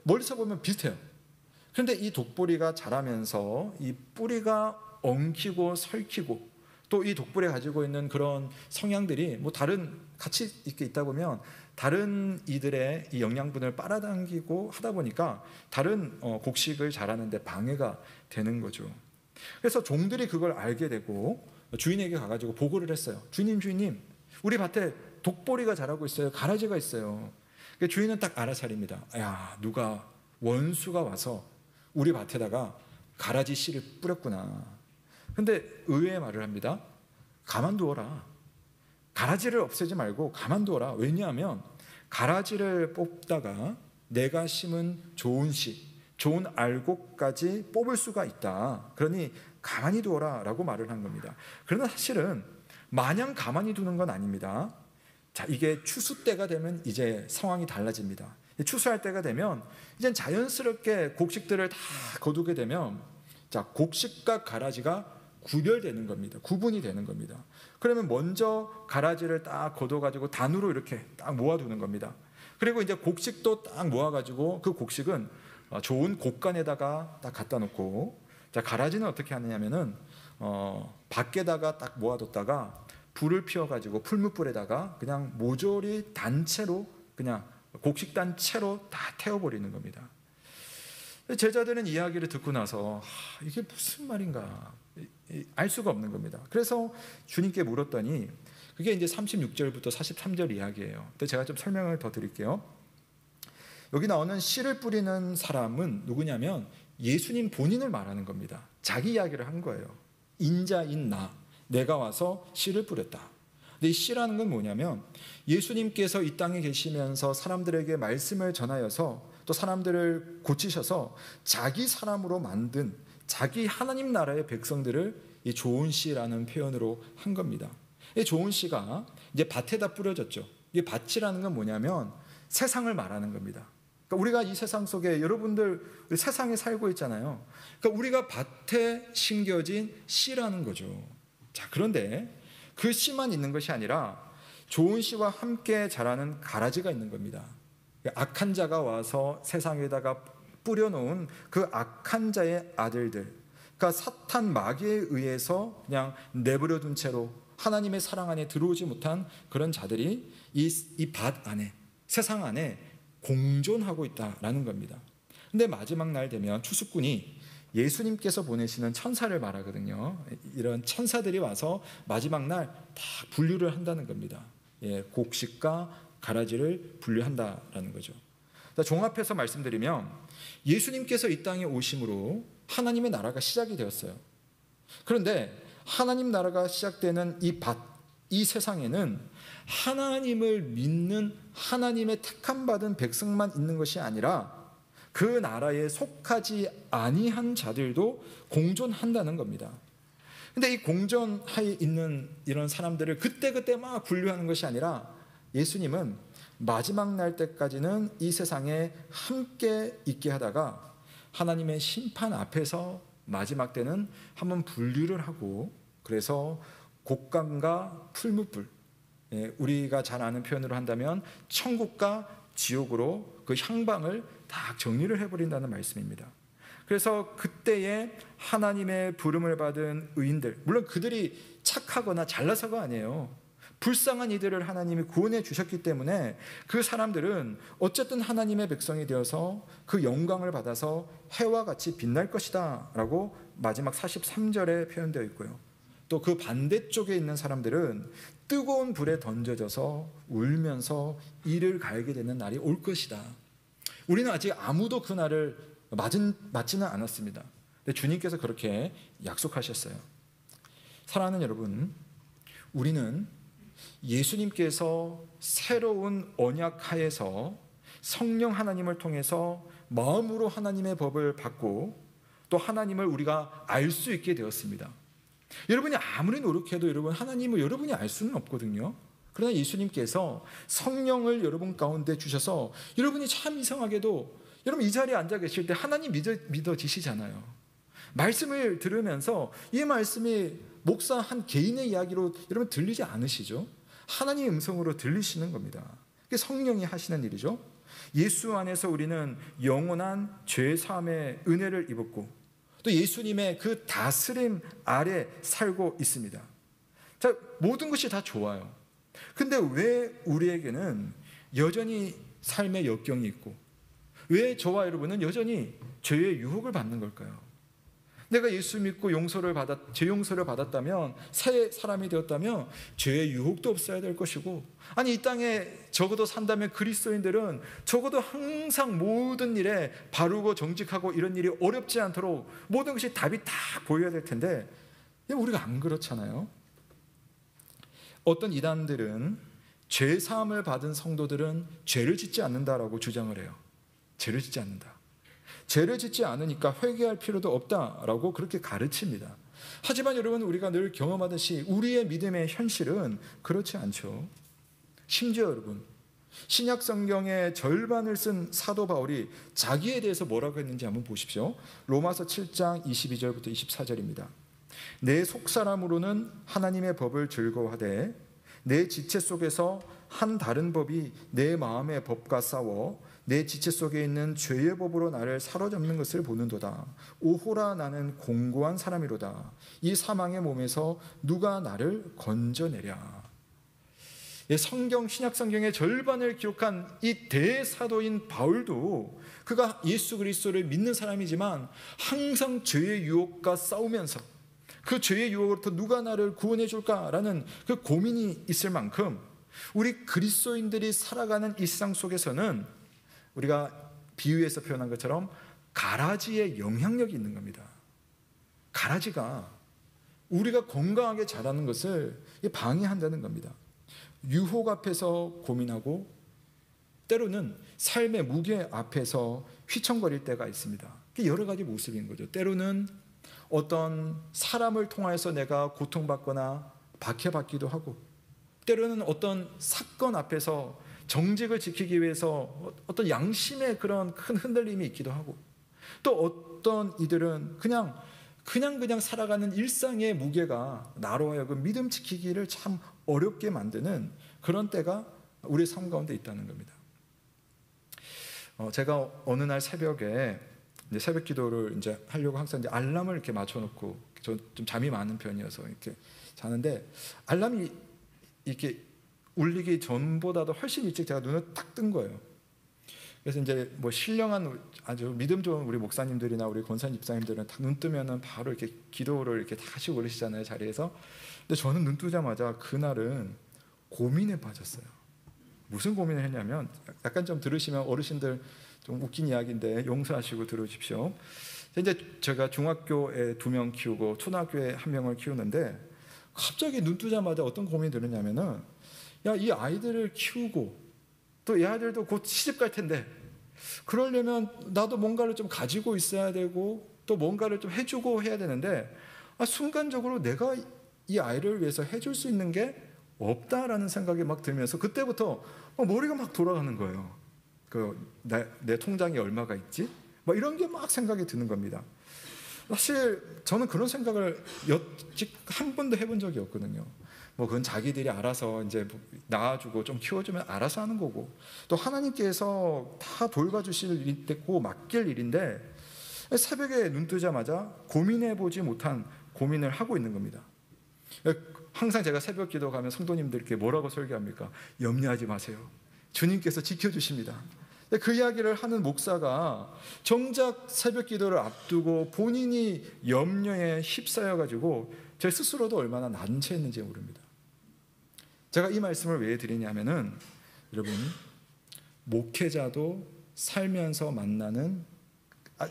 멀리서 보면 비슷해요. 그런데 이 독보리가 자라면서 이 뿌리가 엉키고 설키고 또 이 독보리가 가지고 있는 그런 성향들이 다른 같이 이렇게 있다 보면 다른 이들의 이 영양분을 빨아당기고 하다 보니까 다른 곡식을 자라는데 방해가 되는 거죠. 그래서 종들이 그걸 알게 되고 주인에게 가가지고 보고를 했어요. 주인님, 우리 밭에 독보리가 자라고 있어요. 가라지가 있어요. 주인은 딱 알아차립니다. 야, 누가 원수가 와서 우리 밭에다가 가라지 씨를 뿌렸구나. 근데 의외의 말을 합니다. 가만두어라. 가라지를 없애지 말고 가만두어라. 왜냐하면 가라지를 뽑다가 내가 심은 좋은 씨, 좋은 알곡까지 뽑을 수가 있다. 그러니 가만히 두어라 라고 말을 한 겁니다. 그러나 사실은 마냥 가만히 두는 건 아닙니다. 자, 이게 추수 때가 되면 이제 상황이 달라집니다. 추수할 때가 되면 이제 자연스럽게 곡식들을 다 거두게 되면 자, 곡식과 가라지가 구별되는 겁니다. 구분이 되는 겁니다. 그러면 먼저 가라지를 딱 걷어가지고 단으로 이렇게 딱 모아두는 겁니다. 그리고 이제 곡식도 딱 모아가지고 그 곡식은 좋은 곡간에다가 딱 갖다 놓고, 자, 가라지는 어떻게 하느냐면은 밖에다가 딱 모아뒀다가 불을 피워가지고 풀무불에다가 그냥 모조리 단체로 그냥 곡식 단체로 다 태워버리는 겁니다. 제자들은 이야기를 듣고 나서 이게 무슨 말인가 알 수가 없는 겁니다. 그래서 주님께 물었더니 그게 이제 36절부터 43절 이야기예요. 근데 제가 좀 설명을 더 드릴게요. 여기 나오는 씨를 뿌리는 사람은 누구냐면 예수님 본인을 말하는 겁니다. 자기 이야기를 한 거예요. 인자인 내가 와서 씨를 뿌렸다. 근데 이 씨라는 건 뭐냐면 예수님께서 이 땅에 계시면서 사람들에게 말씀을 전하여서 또 사람들을 고치셔서 자기 사람으로 만든 자기 하나님 나라의 백성들을 이 좋은 씨라는 표현으로 한 겁니다. 이 조은 씨가 이제 밭에다 뿌려졌죠. 이 밭이라는 건 뭐냐면 세상을 말하는 겁니다. 그러니까 우리가 이 세상 속에 여러분들 우리 세상에 살고 있잖아요. 그러니까 우리가 밭에 심겨진 씨라는 거죠. 자, 그런데 그 씨만 있는 것이 아니라 조은 씨와 함께 자라는 가라지가 있는 겁니다. 악한 자가 와서 세상에다가 뿌려놓은 그 악한 자의 아들들, 그러니까 사탄 마귀에 의해서 그냥 내버려둔 채로 하나님의 사랑 안에 들어오지 못한 그런 자들이 이 밭 안에, 세상 안에 공존하고 있다라는 겁니다. 근데 마지막 날 되면 추수꾼이 예수님께서 보내시는 천사를 말하거든요. 이런 천사들이 와서 마지막 날 다 분류를 한다는 겁니다. 곡식과 가라지를 분류한다라는 거죠. 종합해서 말씀드리면 예수님께서 이 땅에 오심으로 하나님의 나라가 시작이 되었어요. 그런데 하나님 나라가 시작되는 이 밭, 이 세상에는 하나님을 믿는 하나님의 택함받은 백성만 있는 것이 아니라 그 나라에 속하지 아니한 자들도 공존한다는 겁니다. 근데 이 공존하에 있는 이런 사람들을 그때그때 막 분류하는 것이 아니라 예수님은 마지막 날 때까지는 이 세상에 함께 있게 하다가 하나님의 심판 앞에서 마지막 때는 한번 분류를 하고, 그래서 곡간과 풀무불, 우리가 잘 아는 표현으로 한다면 천국과 지옥으로 그 향방을 다 정리를 해버린다는 말씀입니다. 그래서 그때에 하나님의 부름을 받은 의인들, 물론 그들이 착하거나 잘나서가 아니에요. 불쌍한 이들을 하나님이 구원해 주셨기 때문에 그 사람들은 어쨌든 하나님의 백성이 되어서 그 영광을 받아서 해와 같이 빛날 것이다 라고 마지막 43절에 표현되어 있고요. 또 그 반대쪽에 있는 사람들은 뜨거운 불에 던져져서 울면서 이를 갈게 되는 날이 올 것이다. 우리는 아직 아무도 그 날을 맞지는 않았습니다. 근데 주님께서 그렇게 약속하셨어요. 사랑하는 여러분, 우리는 예수님께서 새로운 언약 하에서 성령 하나님을 통해서 마음으로 하나님의 법을 받고 또 하나님을 우리가 알 수 있게 되었습니다. 여러분이 아무리 노력해도 여러분 하나님을 여러분이 알 수는 없거든요. 그러나 예수님께서 성령을 여러분 가운데 주셔서 여러분이 참 이상하게도 여러분 이 자리에 앉아 계실 때 하나님 믿어지시잖아요. 말씀을 들으면서 이 말씀이 목사 한 개인의 이야기로 여러분 들리지 않으시죠? 하나님의 음성으로 들리시는 겁니다. 그게 성령이 하시는 일이죠. 예수 안에서 우리는 영원한 죄 사함의 은혜를 입었고 또 예수님의 그 다스림 아래 살고 있습니다. 자, 모든 것이 다 좋아요. 근데 왜 우리에게는 여전히 삶의 역경이 있고 왜 저와 여러분은 여전히 죄의 유혹을 받는 걸까요? 내가 예수 믿고 죄 용서를 받았다면 새 사람이 되었다면 죄의 유혹도 없어야 될 것이고, 아니 이 땅에 적어도 산다면 그리스도인들은 적어도 항상 모든 일에 바르고 정직하고 이런 일이 어렵지 않도록 모든 것이 답이 다 보여야 될 텐데 우리가 안 그렇잖아요. 어떤 이단들은 죄 사함을 받은 성도들은 죄를 짓지 않는다라고 주장을 해요. 죄를 짓지 않는다. 죄를 짓지 않으니까 회개할 필요도 없다라고 그렇게 가르칩니다. 하지만 여러분, 우리가 늘 경험하듯이 우리의 믿음의 현실은 그렇지 않죠. 심지어 여러분, 신약 성경의 절반을 쓴 사도 바울이 자기에 대해서 뭐라고 했는지 한번 보십시오. 로마서 7장 22절부터 24절입니다. 내 속사람으로는 하나님의 법을 즐거워하되 내 지체 속에서 한 다른 법이 내 마음의 법과 싸워 내 지체 속에 있는 죄의 법으로 나를 사로잡는 것을 보는도다. 오호라, 나는 공고한 사람이로다. 이 사망의 몸에서 누가 나를 건져내랴. 성경, 신약 성경의 절반을 기록한 이 대사도인 바울도 그가 예수 그리스도를 믿는 사람이지만 항상 죄의 유혹과 싸우면서 그 죄의 유혹으로부터 누가 나를 구원해 줄까라는 그 고민이 있을 만큼 우리 그리스도인들이 살아가는 일상 속에서는 우리가 비유에서 표현한 것처럼 가라지의 영향력이 있는 겁니다. 가라지가 우리가 건강하게 자라는 것을 방해한다는 겁니다. 유혹 앞에서 고민하고 때로는 삶의 무게 앞에서 휘청거릴 때가 있습니다. 여러 가지 모습인 거죠. 때로는 어떤 사람을 통해서 내가 고통받거나 박해받기도 하고, 때로는 어떤 사건 앞에서 정직을 지키기 위해서 어떤 양심의 그런 큰 흔들림이 있기도 하고, 또 어떤 이들은 그냥 살아가는 일상의 무게가 나로 하여금 믿음 지키기를 참 어렵게 만드는 그런 때가 우리 삶 가운데 있다는 겁니다. 제가 어느 날 새벽에 이제 새벽 기도를 이제 하려고 항상 이제 알람을 이렇게 맞춰놓고, 저 좀 잠이 많은 편이어서 이렇게 자는데, 알람이 이렇게 울리기 전보다도 훨씬 일찍 제가 눈을 딱 뜬 거예요. 그래서 이제 뭐 신령한 아주 믿음 좋은 우리 목사님들이나 우리 권사님 집사님들은 딱 눈 뜨면은 바로 이렇게 기도를 이렇게 다 하시고 그러시잖아요, 자리에서. 근데 저는 눈 뜨자마자 그날은 고민에 빠졌어요. 무슨 고민을 했냐면, 약간 좀 들으시면 어르신들 좀 웃긴 이야기인데 용서하시고 들으십시오. 이제 제가 중학교에 2명 키우고 초등학교에 1명을 키우는데, 갑자기 눈 뜨자마자 어떤 고민이 들었냐면은, 야, 이 아이들을 키우고 또 이 아이들도 곧 시집 갈 텐데, 그러려면 나도 뭔가를 좀 가지고 있어야 되고 또 뭔가를 좀 해주고 해야 되는데, 순간적으로 내가 이 아이를 위해서 해줄 수 있는 게 없다라는 생각이 막 들면서 그때부터 머리가 막 돌아가는 거예요. 내 통장에 얼마가 있지? 막 이런 게 막 생각이 드는 겁니다. 사실 저는 그런 생각을 여직 한 번도 해본 적이 없거든요. 뭐 그건 자기들이 알아서 이제 낳아주고 좀 키워주면 알아서 하는 거고, 또 하나님께서 다 돌봐주실 일이고 맡길 일인데, 새벽에 눈 뜨자마자 고민해보지 못한 고민을 하고 있는 겁니다. 항상 제가 새벽 기도 가면 성도님들께 뭐라고 설교합니까? 염려하지 마세요. 주님께서 지켜주십니다. 그 이야기를 하는 목사가 정작 새벽 기도를 앞두고 본인이 염려에 휩싸여 가지고 제 스스로도 얼마나 난처했는지 모릅니다. 제가 이 말씀을 왜 드리냐면은, 여러분, 목회자도 살면서 만나는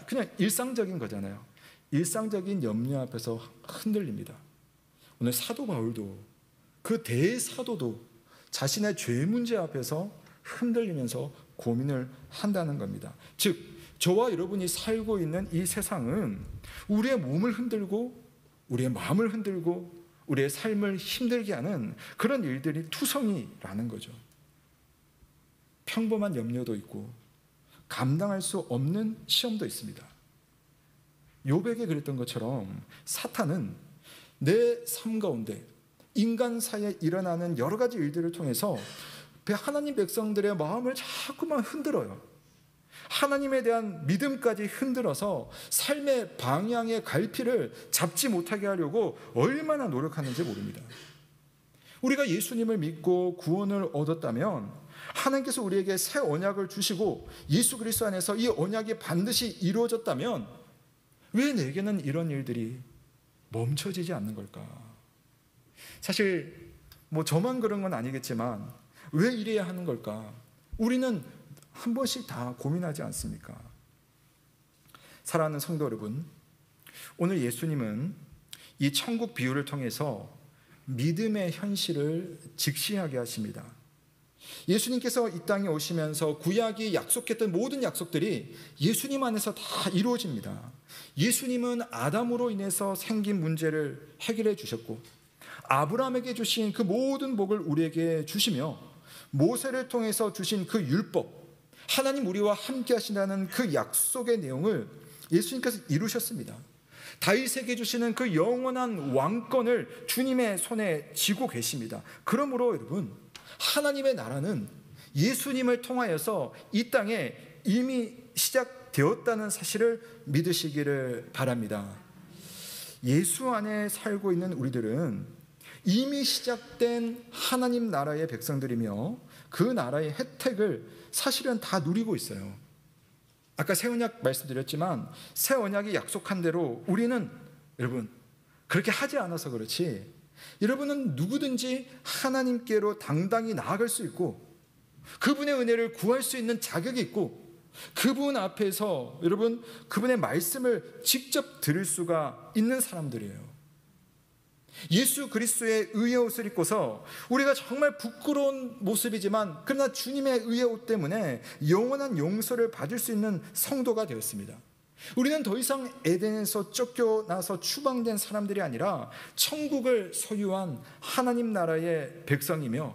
그냥 일상적인 거잖아요. 일상적인 염려 앞에서 흔들립니다. 오늘 사도 바울도, 그 대사도도 자신의 죄 문제 앞에서 흔들리면서 고민을 한다는 겁니다. 즉, 저와 여러분이 살고 있는 이 세상은 우리의 몸을 흔들고 우리의 마음을 흔들고 우리의 삶을 힘들게 하는 그런 일들이 투성이라는 거죠. 평범한 염려도 있고 감당할 수 없는 시험도 있습니다. 욥에게 그랬던 것처럼 사탄은 내 삶 가운데 인간 사이에 일어나는 여러 가지 일들을 통해서 하나님 백성들의 마음을 자꾸만 흔들어요. 하나님에 대한 믿음까지 흔들어서 삶의 방향의 갈피를 잡지 못하게 하려고 얼마나 노력하는지 모릅니다. 우리가 예수님을 믿고 구원을 얻었다면 하나님께서 우리에게 새 언약을 주시고 예수 그리스도 안에서 이 언약이 반드시 이루어졌다면 왜 내게는 이런 일들이 멈춰지지 않는 걸까? 사실 뭐 저만 그런 건 아니겠지만 왜 이래야 하는 걸까? 우리는 한 번씩 다 고민하지 않습니까? 사랑하는 성도 여러분, 오늘 예수님은 이 천국 비유를 통해서 믿음의 현실을 직시하게 하십니다. 예수님께서 이 땅에 오시면서 구약이 약속했던 모든 약속들이 예수님 안에서 다 이루어집니다. 예수님은 아담으로 인해서 생긴 문제를 해결해 주셨고, 아브라함에게 주신 그 모든 복을 우리에게 주시며, 모세를 통해서 주신 그 율법, 하나님 우리와 함께 하신다는 그 약속의 내용을 예수님께서 이루셨습니다. 다윗에게 주시는 그 영원한 왕권을 주님의 손에 쥐고 계십니다. 그러므로 여러분, 하나님의 나라는 예수님을 통하여서 이 땅에 이미 시작되었다는 사실을 믿으시기를 바랍니다. 예수 안에 살고 있는 우리들은 이미 시작된 하나님 나라의 백성들이며 그 나라의 혜택을 사실은 다 누리고 있어요. 아까 새 언약 말씀드렸지만 새 언약이 약속한 대로 우리는 여러분 그렇게 하지 않아서 그렇지, 여러분은 누구든지 하나님께로 당당히 나아갈 수 있고 그분의 은혜를 구할 수 있는 자격이 있고 그분 앞에서 여러분 그분의 말씀을 직접 들을 수가 있는 사람들이에요. 예수 그리스도의 의의 옷을 입고서 우리가 정말 부끄러운 모습이지만 그러나 주님의 의의 옷 때문에 영원한 용서를 받을 수 있는 성도가 되었습니다. 우리는 더 이상 에덴에서 쫓겨나서 추방된 사람들이 아니라 천국을 소유한 하나님 나라의 백성이며,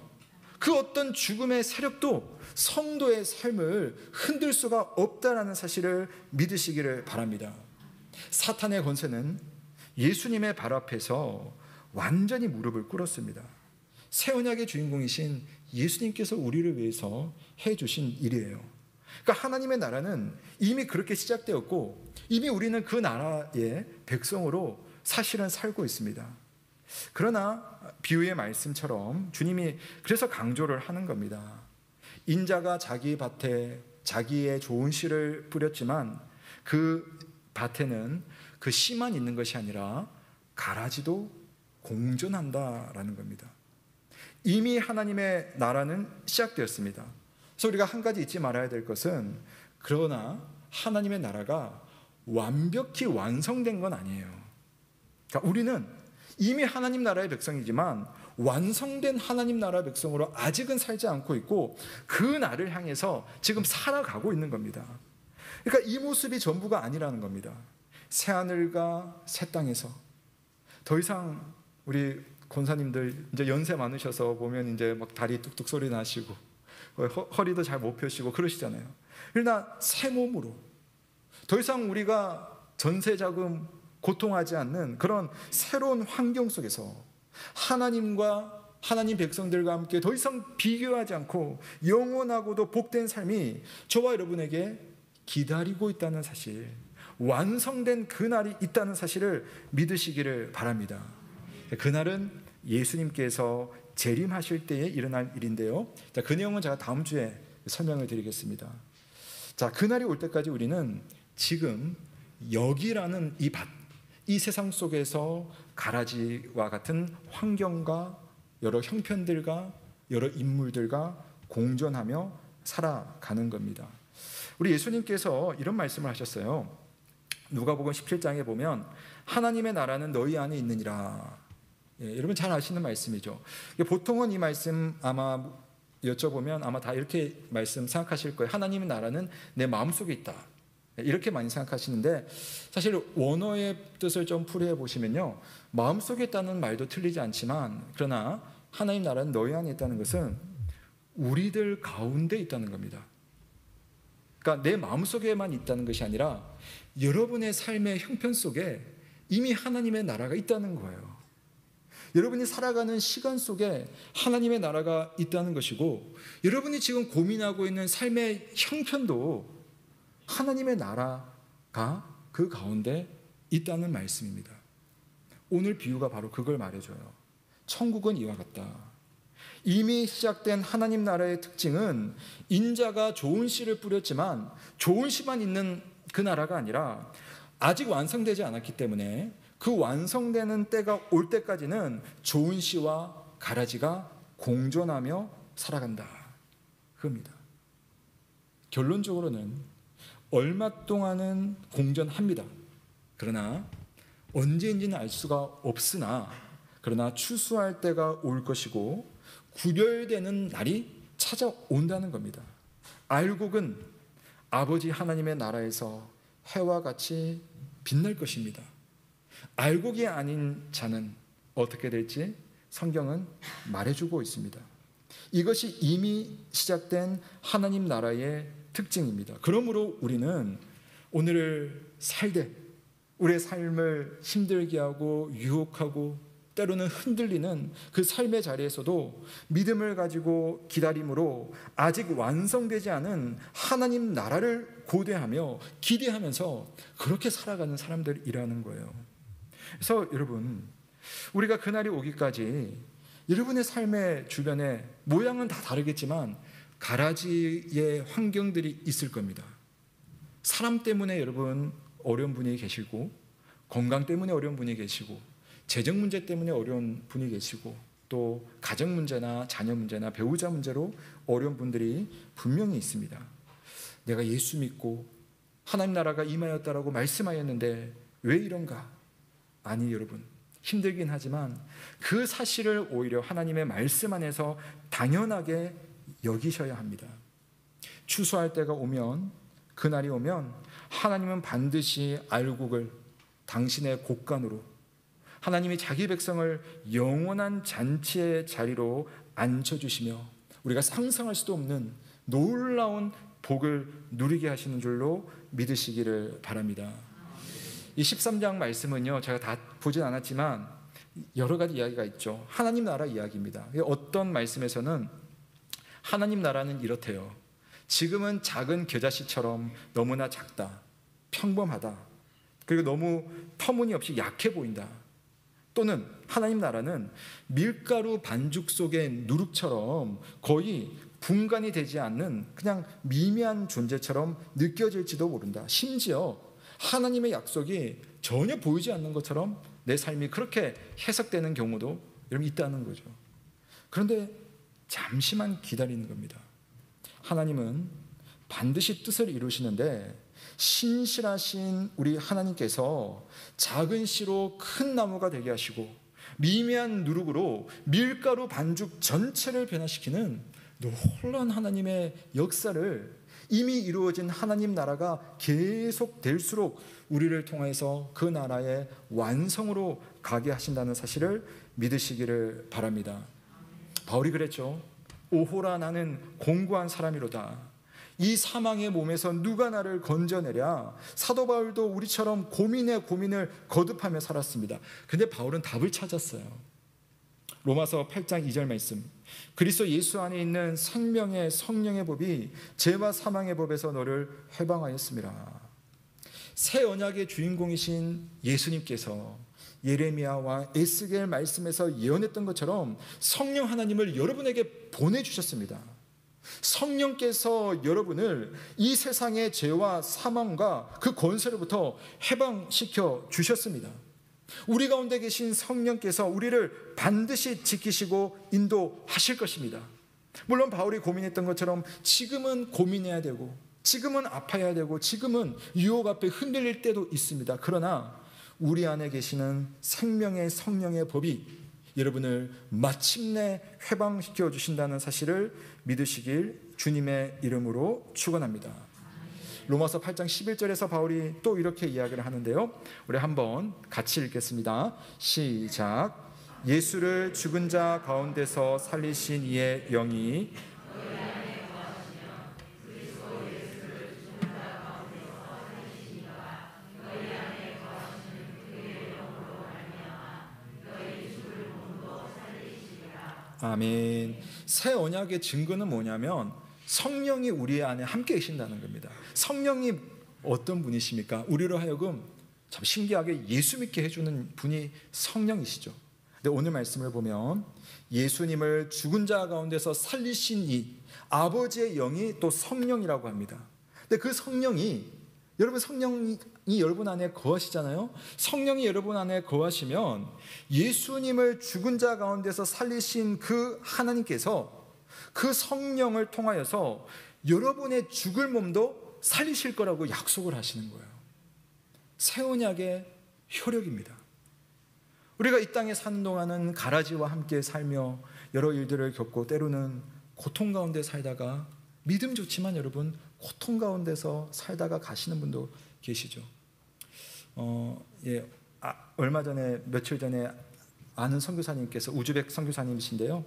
그 어떤 죽음의 세력도 성도의 삶을 흔들 수가 없다는 사실을 믿으시기를 바랍니다. 사탄의 권세는 예수님의 발 앞에서 완전히 무릎을 꿇었습니다. 새 언약의 주인공이신 예수님께서 우리를 위해서 해주신 일이에요. 그러니까 하나님의 나라는 이미 그렇게 시작되었고, 이미 우리는 그 나라의 백성으로 사실은 살고 있습니다. 그러나 비유의 말씀처럼 주님이 그래서 강조를 하는 겁니다. 인자가 자기 밭에 자기의 좋은 씨를 뿌렸지만 그 밭에는 그 씨만 있는 것이 아니라 가라지도 공존한다라는 겁니다. 이미 하나님의 나라는 시작되었습니다. 그래서 우리가 한 가지 잊지 말아야 될 것은, 그러나 하나님의 나라가 완벽히 완성된 건 아니에요. 그러니까 우리는 이미 하나님 나라의 백성이지만 완성된 하나님 나라 백성으로 아직은 살지 않고 있고, 그 날을 향해서 지금 살아가고 있는 겁니다. 그러니까 이 모습이 전부가 아니라는 겁니다. 새하늘과 새 땅에서 더 이상 우리 권사님들 이제 연세 많으셔서 보면 이제 막 다리 뚝뚝 소리 나시고 허리도 잘 못 펴시고 그러시잖아요. 그러나 새 몸으로 더 이상 우리가 전세자금 고통하지 않는 그런 새로운 환경 속에서 하나님과 하나님 백성들과 함께 더 이상 비교하지 않고 영원하고도 복된 삶이 저와 여러분에게 기다리고 있다는 사실, 완성된 그날이 있다는 사실을 믿으시기를 바랍니다. 그날은 예수님께서 재림하실 때에 일어날 일인데요. 자, 그 내용은 제가 다음 주에 설명을 드리겠습니다. 자, 그날이 올 때까지 우리는 지금 여기라는 이 밭, 이 세상 속에서 가라지와 같은 환경과 여러 형편들과 여러 인물들과 공존하며 살아가는 겁니다. 우리 예수님께서 이런 말씀을 하셨어요. 누가복음 17장에 보면 하나님의 나라는 너희 안에 있느니라. 예, 여러분 잘 아시는 말씀이죠. 보통은 이 말씀 아마 여쭤보면 아마 다 이렇게 말씀 생각하실 거예요. 하나님의 나라는 내 마음속에 있다. 이렇게 많이 생각하시는데, 사실 원어의 뜻을 좀 풀이해 보시면요, 마음속에 있다는 말도 틀리지 않지만, 그러나 하나님 나라는 너희 안에 있다는 것은 우리들 가운데 있다는 겁니다. 그러니까 내 마음속에만 있다는 것이 아니라 여러분의 삶의 형편 속에 이미 하나님의 나라가 있다는 거예요. 여러분이 살아가는 시간 속에 하나님의 나라가 있다는 것이고, 여러분이 지금 고민하고 있는 삶의 형편도 하나님의 나라가 그 가운데 있다는 말씀입니다. 오늘 비유가 바로 그걸 말해줘요. 천국은 이와 같다. 이미 시작된 하나님 나라의 특징은 인자가 좋은 씨를 뿌렸지만 좋은 씨만 있는 그 나라가 아니라 아직 완성되지 않았기 때문에 그 완성되는 때가 올 때까지는 좋은 씨와 가라지가 공존하며 살아간다. 그겁니다. 결론적으로는 얼마 동안은 공존합니다. 그러나 언제인지는 알 수가 없으나, 그러나 추수할 때가 올 것이고 구별되는 날이 찾아온다는 겁니다. 알곡은 아버지 하나님의 나라에서 해와 같이 빛날 것입니다. 알곡이 아닌 자는 어떻게 될지 성경은 말해주고 있습니다. 이것이 이미 시작된 하나님 나라의 특징입니다. 그러므로 우리는 오늘을 살되 우리의 삶을 힘들게 하고 유혹하고 때로는 흔들리는 그 삶의 자리에서도 믿음을 가지고 기다림으로 아직 완성되지 않은 하나님 나라를 고대하며 기대하면서 그렇게 살아가는 사람들이라는 거예요. 그래서 여러분, 우리가 그날이 오기까지 여러분의 삶의 주변에 모양은 다 다르겠지만 가라지의 환경들이 있을 겁니다. 사람 때문에 여러분 어려운 분이 계시고, 건강 때문에 어려운 분이 계시고, 재정 문제 때문에 어려운 분이 계시고, 또 가정 문제나 자녀 문제나 배우자 문제로 어려운 분들이 분명히 있습니다. 내가 예수 믿고 하나님 나라가 임하였다라고 말씀하였는데 왜 이런가? 아니 여러분, 힘들긴 하지만 그 사실을 오히려 하나님의 말씀 안에서 당연하게 여기셔야 합니다. 추수할 때가 오면 그날이 오면 하나님은 반드시 알곡을 당신의 곳간으로, 하나님이 자기 백성을 영원한 잔치의 자리로 앉혀주시며 우리가 상상할 수도 없는 놀라운 복을 누리게 하시는 줄로 믿으시기를 바랍니다. 이 13장 말씀은요, 제가 다 보진 않았지만 여러 가지 이야기가 있죠. 하나님 나라 이야기입니다. 어떤 말씀에서는 하나님 나라는 이렇대요. 지금은 작은 겨자씨처럼 너무나 작다, 평범하다, 그리고 너무 터무니없이 약해 보인다. 또는 하나님 나라는 밀가루 반죽 속의 누룩처럼 거의 분간이 되지 않는 그냥 미미한 존재처럼 느껴질지도 모른다. 심지어 하나님의 약속이 전혀 보이지 않는 것처럼 내 삶이 그렇게 해석되는 경우도 여러분 있다는 거죠. 그런데 잠시만 기다리는 겁니다. 하나님은 반드시 뜻을 이루시는데 신실하신 우리 하나님께서 작은 씨로 큰 나무가 되게 하시고 미미한 누룩으로 밀가루 반죽 전체를 변화시키는 놀라운 하나님의 역사를, 이미 이루어진 하나님 나라가 계속 될수록 우리를 통해서 그 나라의 완성으로 가게 하신다는 사실을 믿으시기를 바랍니다. 바울이 그랬죠. 오호라 나는 공고한 사람이로다. 이 사망의 몸에서 누가 나를 건져내랴. 사도 바울도 우리처럼 고민에 고민을 거듭하며 살았습니다. 근데 바울은 답을 찾았어요. 로마서 8장 2절 말씀, 그리스도 예수 안에 있는 생명의 성령의 법이 죄와 사망의 법에서 너를 해방하였습니다. 새 언약의 주인공이신 예수님께서 예레미야와 에스겔 말씀에서 예언했던 것처럼 성령 하나님을 여러분에게 보내주셨습니다. 성령께서 여러분을 이 세상의 죄와 사망과 그 권세로부터 해방시켜 주셨습니다. 우리 가운데 계신 성령께서 우리를 반드시 지키시고 인도하실 것입니다. 물론 바울이 고민했던 것처럼 지금은 고민해야 되고, 지금은 아파야 되고, 지금은 유혹 앞에 흔들릴 때도 있습니다. 그러나 우리 안에 계시는 생명의 성령의 법이 여러분을 마침내 해방시켜 주신다는 사실을 믿으시길 주님의 이름으로 축원합니다. 로마서 8장 11절에서 바울이 또 이렇게 이야기를 하는데요, 우리 한번 같이 읽겠습니다. 시작. 예수를 죽은 자 가운데서 살리신 이의 영이 아멘. 새 언약의 증거는 뭐냐면 성령이 우리 안에 함께 계신다는 겁니다. 성령이 어떤 분이십니까? 우리로 하여금 참 신기하게 예수 믿게 해주는 분이 성령이시죠. 근데 오늘 말씀을 보면 예수님을 죽은 자 가운데서 살리신 이 아버지의 영이 또 성령이라고 합니다. 근데 그 성령이, 여러분 성령이 여러분 안에 거하시잖아요. 성령이 여러분 안에 거하시면 예수님을 죽은 자 가운데서 살리신 그 하나님께서 그 성령을 통하여서 여러분의 죽을 몸도 살리실 거라고 약속을 하시는 거예요. 새 언약의 효력입니다. 우리가 이 땅에 사는 동안은 가라지와 함께 살며 여러 일들을 겪고 때로는 고통 가운데 살다가, 믿음 좋지만 여러분 고통 가운데서 살다가 가시는 분도 계시죠. 얼마 전에, 며칠 전에 아는 선교사님께서, 우즈벡 선교사님이신데요,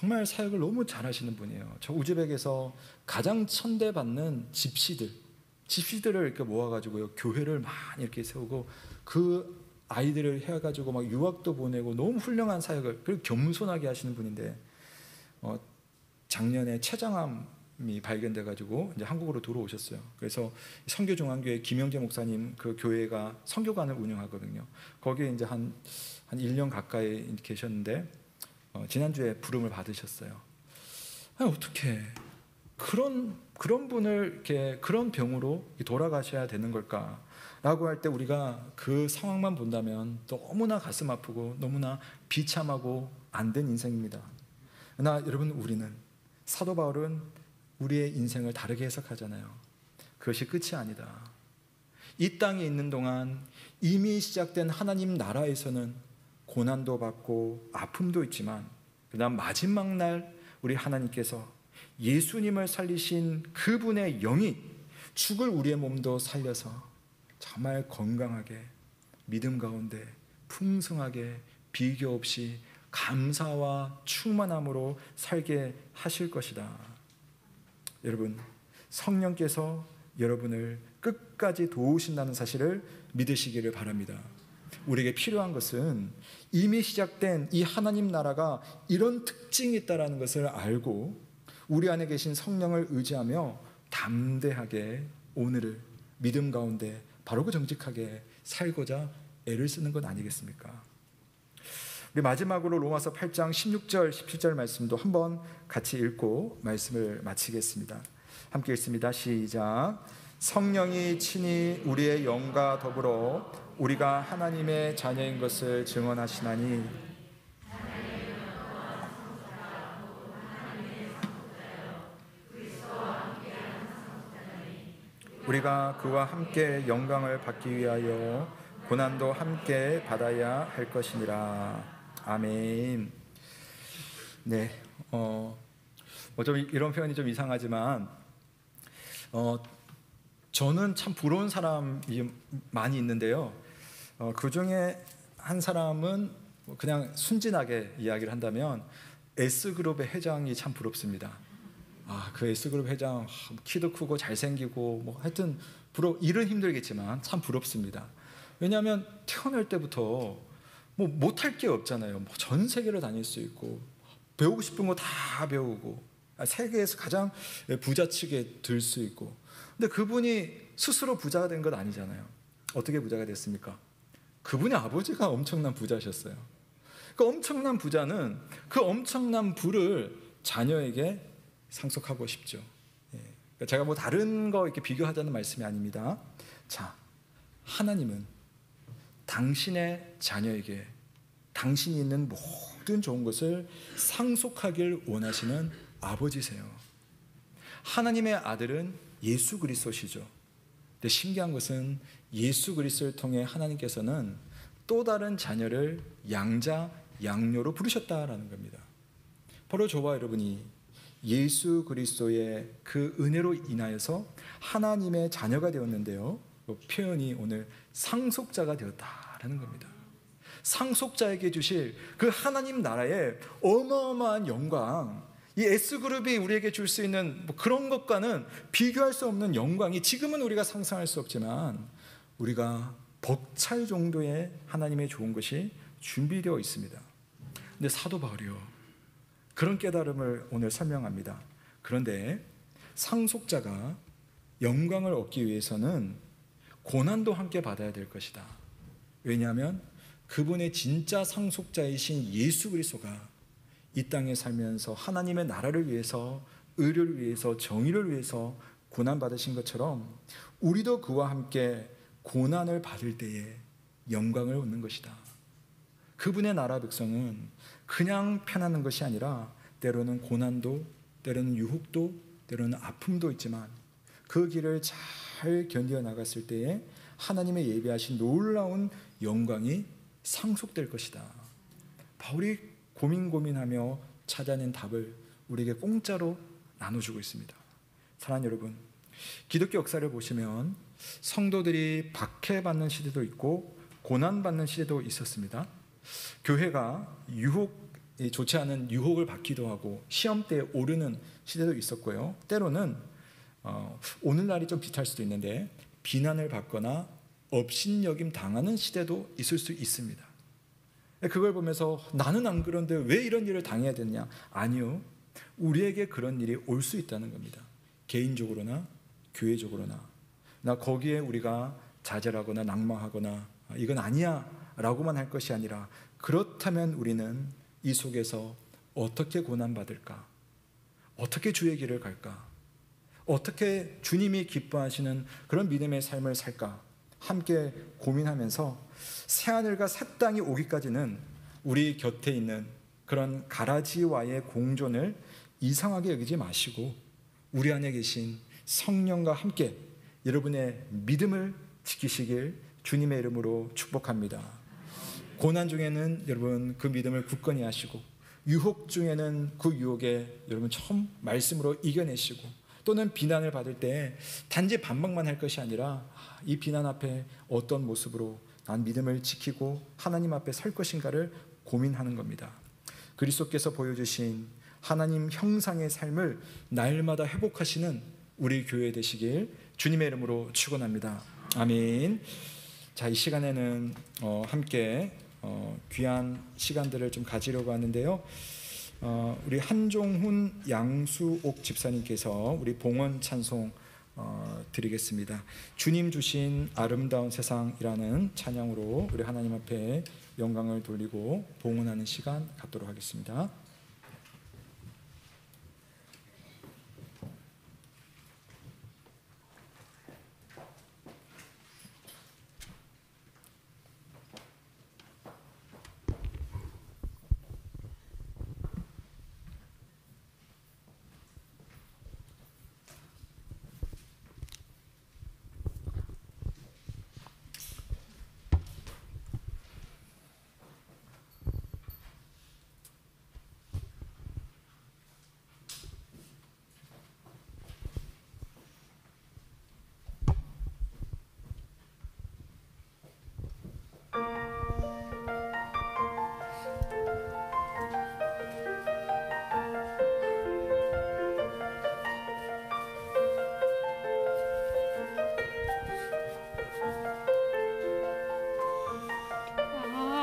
정말 사역을 너무 잘하시는 분이에요. 저 우즈벡에서 가장 천대받는 집시들을 이렇게 모아가지고요, 교회를 많이 이렇게 세우고 그 아이들을 해가지고 막 유학도 보내고 너무 훌륭한 사역을, 그리고 겸손하게 하시는 분인데 작년에 췌장암이 발견돼가지고 이제 한국으로 들어오셨어요. 그래서 선교중앙교회 김영재 목사님 그 교회가 선교관을 운영하거든요. 거기에 이제 한 1년 가까이 계셨는데 지난주에 부름을 받으셨어요. 아니, 어떻게 그런 분을 이렇게 그런 병으로 돌아가셔야 되는 걸까? 라고 할 때 우리가 그 상황만 본다면 너무나 가슴 아프고 너무나 비참하고 안 된 인생입니다. 그러나 여러분, 우리는, 사도 바울은 우리의 인생을 다르게 해석하잖아요. 그것이 끝이 아니다. 이 땅에 있는 동안 이미 시작된 하나님 나라에서는 고난도 받고 아픔도 있지만, 그다음 마지막 날 우리 하나님께서 예수님을 살리신 그분의 영이 죽을 우리의 몸도 살려서 정말 건강하게 믿음 가운데 풍성하게 비교 없이 감사와 충만함으로 살게 하실 것이다. 여러분, 성령께서 여러분을 끝까지 도우신다는 사실을 믿으시기를 바랍니다. 우리에게 필요한 것은 이미 시작된 이 하나님 나라가 이런 특징이 있다는 것을 알고 우리 안에 계신 성령을 의지하며 담대하게 오늘을 믿음 가운데 바르고 정직하게 살고자 애를 쓰는 것 아니겠습니까? 우리 마지막으로 로마서 8장 16절 17절 말씀도 한번 같이 읽고 말씀을 마치겠습니다. 함께 읽습니다. 시작. 성령이 친히 우리의 영과 더불어 우리가 하나님의 자녀인 것을 증언하시나니 우리가 그와 함께 영광을 받기 위하여 고난도 함께 받아야 할 것이니라. 아멘. 네, 좀 이런 표현이 좀 이상하지만 저는 참 부러운 사람이 많이 있는데요. 그 중에 한 사람은 그냥 순진하게 이야기를 한다면 S그룹의 회장이 참 부럽습니다. 그 S그룹 회장 키도 크고 잘생기고 하여튼 일은 힘들겠지만 참 부럽습니다. 왜냐하면 태어날 때부터 못할 게 없잖아요. 전 세계를 다닐 수 있고 배우고 싶은 거 다 배우고 세계에서 가장 부자측에 들 수 있고, 근데 그분이 스스로 부자가 된 건 아니잖아요. 어떻게 부자가 됐습니까? 그분의 아버지가 엄청난 부자셨어요. 그 엄청난 부자는 그 엄청난 부를 자녀에게 상속하고 싶죠. 제가 다른 거 이렇게 비교하자는 말씀이 아닙니다. 자, 하나님은 당신의 자녀에게 당신이 있는 모든 좋은 것을 상속하길 원하시는 아버지세요. 하나님의 아들은 예수 그리스도시죠. 근데 신기한 것은 예수 그리스도를 통해 하나님께서는 또 다른 자녀를 양자 양녀로 부르셨다라는 겁니다. 바로 저와 여러분이 예수 그리스도의 그 은혜로 인하여서 하나님의 자녀가 되었는데요, 표현이 오늘 상속자가 되었다라는 겁니다. 상속자에게 주실 그 하나님 나라의 어마어마한 영광, 이 S그룹이 우리에게 줄 수 있는 그런 것과는 비교할 수 없는 영광이 지금은 우리가 상상할 수 없지만 우리가 벅찰 정도의 하나님의 좋은 것이 준비되어 있습니다. 근데 사도 바울이요, 그런 깨달음을 오늘 설명합니다. 그런데 상속자가 영광을 얻기 위해서는 고난도 함께 받아야 될 것이다. 왜냐하면 그분의 진짜 상속자이신 예수 그리스도가 이 땅에 살면서 하나님의 나라를 위해서, 의를 위해서, 정의를 위해서 고난받으신 것처럼 우리도 그와 함께 고난을 받을 때에 영광을 얻는 것이다. 그분의 나라 백성은 그냥 편안한 것이 아니라 때로는 고난도, 때로는 유혹도, 때로는 아픔도 있지만 그 길을 잘 견디어 나갔을 때에 하나님의 예비하신 놀라운 영광이 상속될 것이다. 바울이 고민하며 찾아낸 답을 우리에게 공짜로 나눠주고 있습니다. 사랑하는 여러분, 기독교 역사를 보시면 성도들이 박해받는 시대도 있고 고난받는 시대도 있었습니다. 교회가 좋지 않은 유혹을 받기도 하고 시험대에 오르는 시대도 있었고요, 때로는 오늘날이 좀 비슷할 수도 있는데 비난을 받거나 업신여김 당하는 시대도 있을 수 있습니다. 그걸 보면서 나는 안 그런데 왜 이런 일을 당해야 되느냐? 아니요, 우리에게 그런 일이 올 수 있다는 겁니다. 개인적으로나 교회적으로나. 거기에 우리가 좌절하거나 낙망하거나 이건 아니야 라고만 할 것이 아니라, 그렇다면 우리는 이 속에서 어떻게 고난받을까? 어떻게 주의 길을 갈까? 어떻게 주님이 기뻐하시는 그런 믿음의 삶을 살까? 함께 고민하면서 새하늘과 새 땅이 오기까지는 우리 곁에 있는 그런 가라지와의 공존을 이상하게 여기지 마시고 우리 안에 계신 성령과 함께 여러분의 믿음을 지키시길 주님의 이름으로 축복합니다. 고난 중에는 여러분 그 믿음을 굳건히 하시고, 유혹 중에는 그 유혹에 여러분 처음 말씀으로 이겨내시고, 또는 비난을 받을 때 단지 반박만 할 것이 아니라 이 비난 앞에 어떤 모습으로 난 믿음을 지키고 하나님 앞에 설 것인가를 고민하는 겁니다. 그리스도께서 보여주신 하나님 형상의 삶을 날마다 회복하시는 우리 교회 되시길 주님의 이름으로 축원합니다. 아멘. 자, 이 시간에는 함께 귀한 시간들을 좀 가지려고 하는데요. 우리 한종훈 양수옥 집사님께서 우리 봉헌 찬송 드리겠습니다. 주님 주신 아름다운 세상이라는 찬양으로 우리 하나님 앞에 영광을 돌리고 봉헌하는 시간 갖도록 하겠습니다.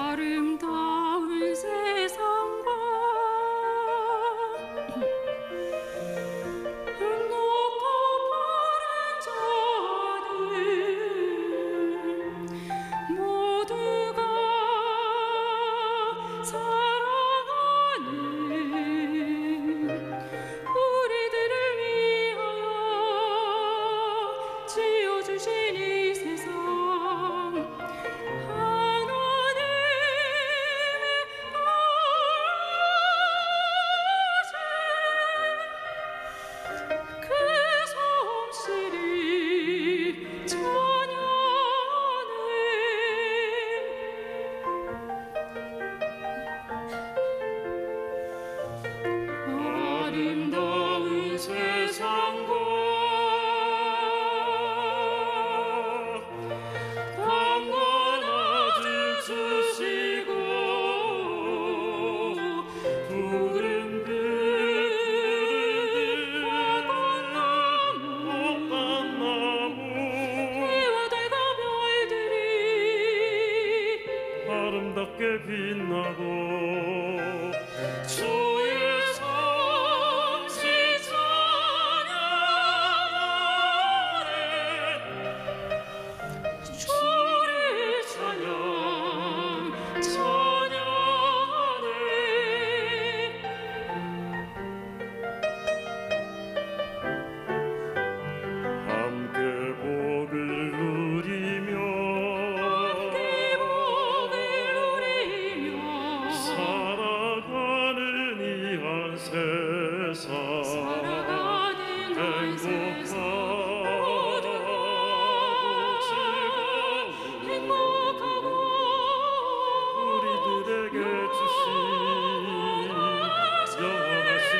아름다운 세상과 행복하고 바른 자들 모두가 사랑하는 우리들을 위하여 지어주신 이 세상 아름다운 세상과 광활한 아주 주시고 푸른 들 화관나무 해와 달과 별들이 아름답게 빛나고 주의 성시 찬양하네 주를 찬양하네 함께 복을 누리며 살아가는 이 한 세상 행복하고 우리들에게 주신 영원하신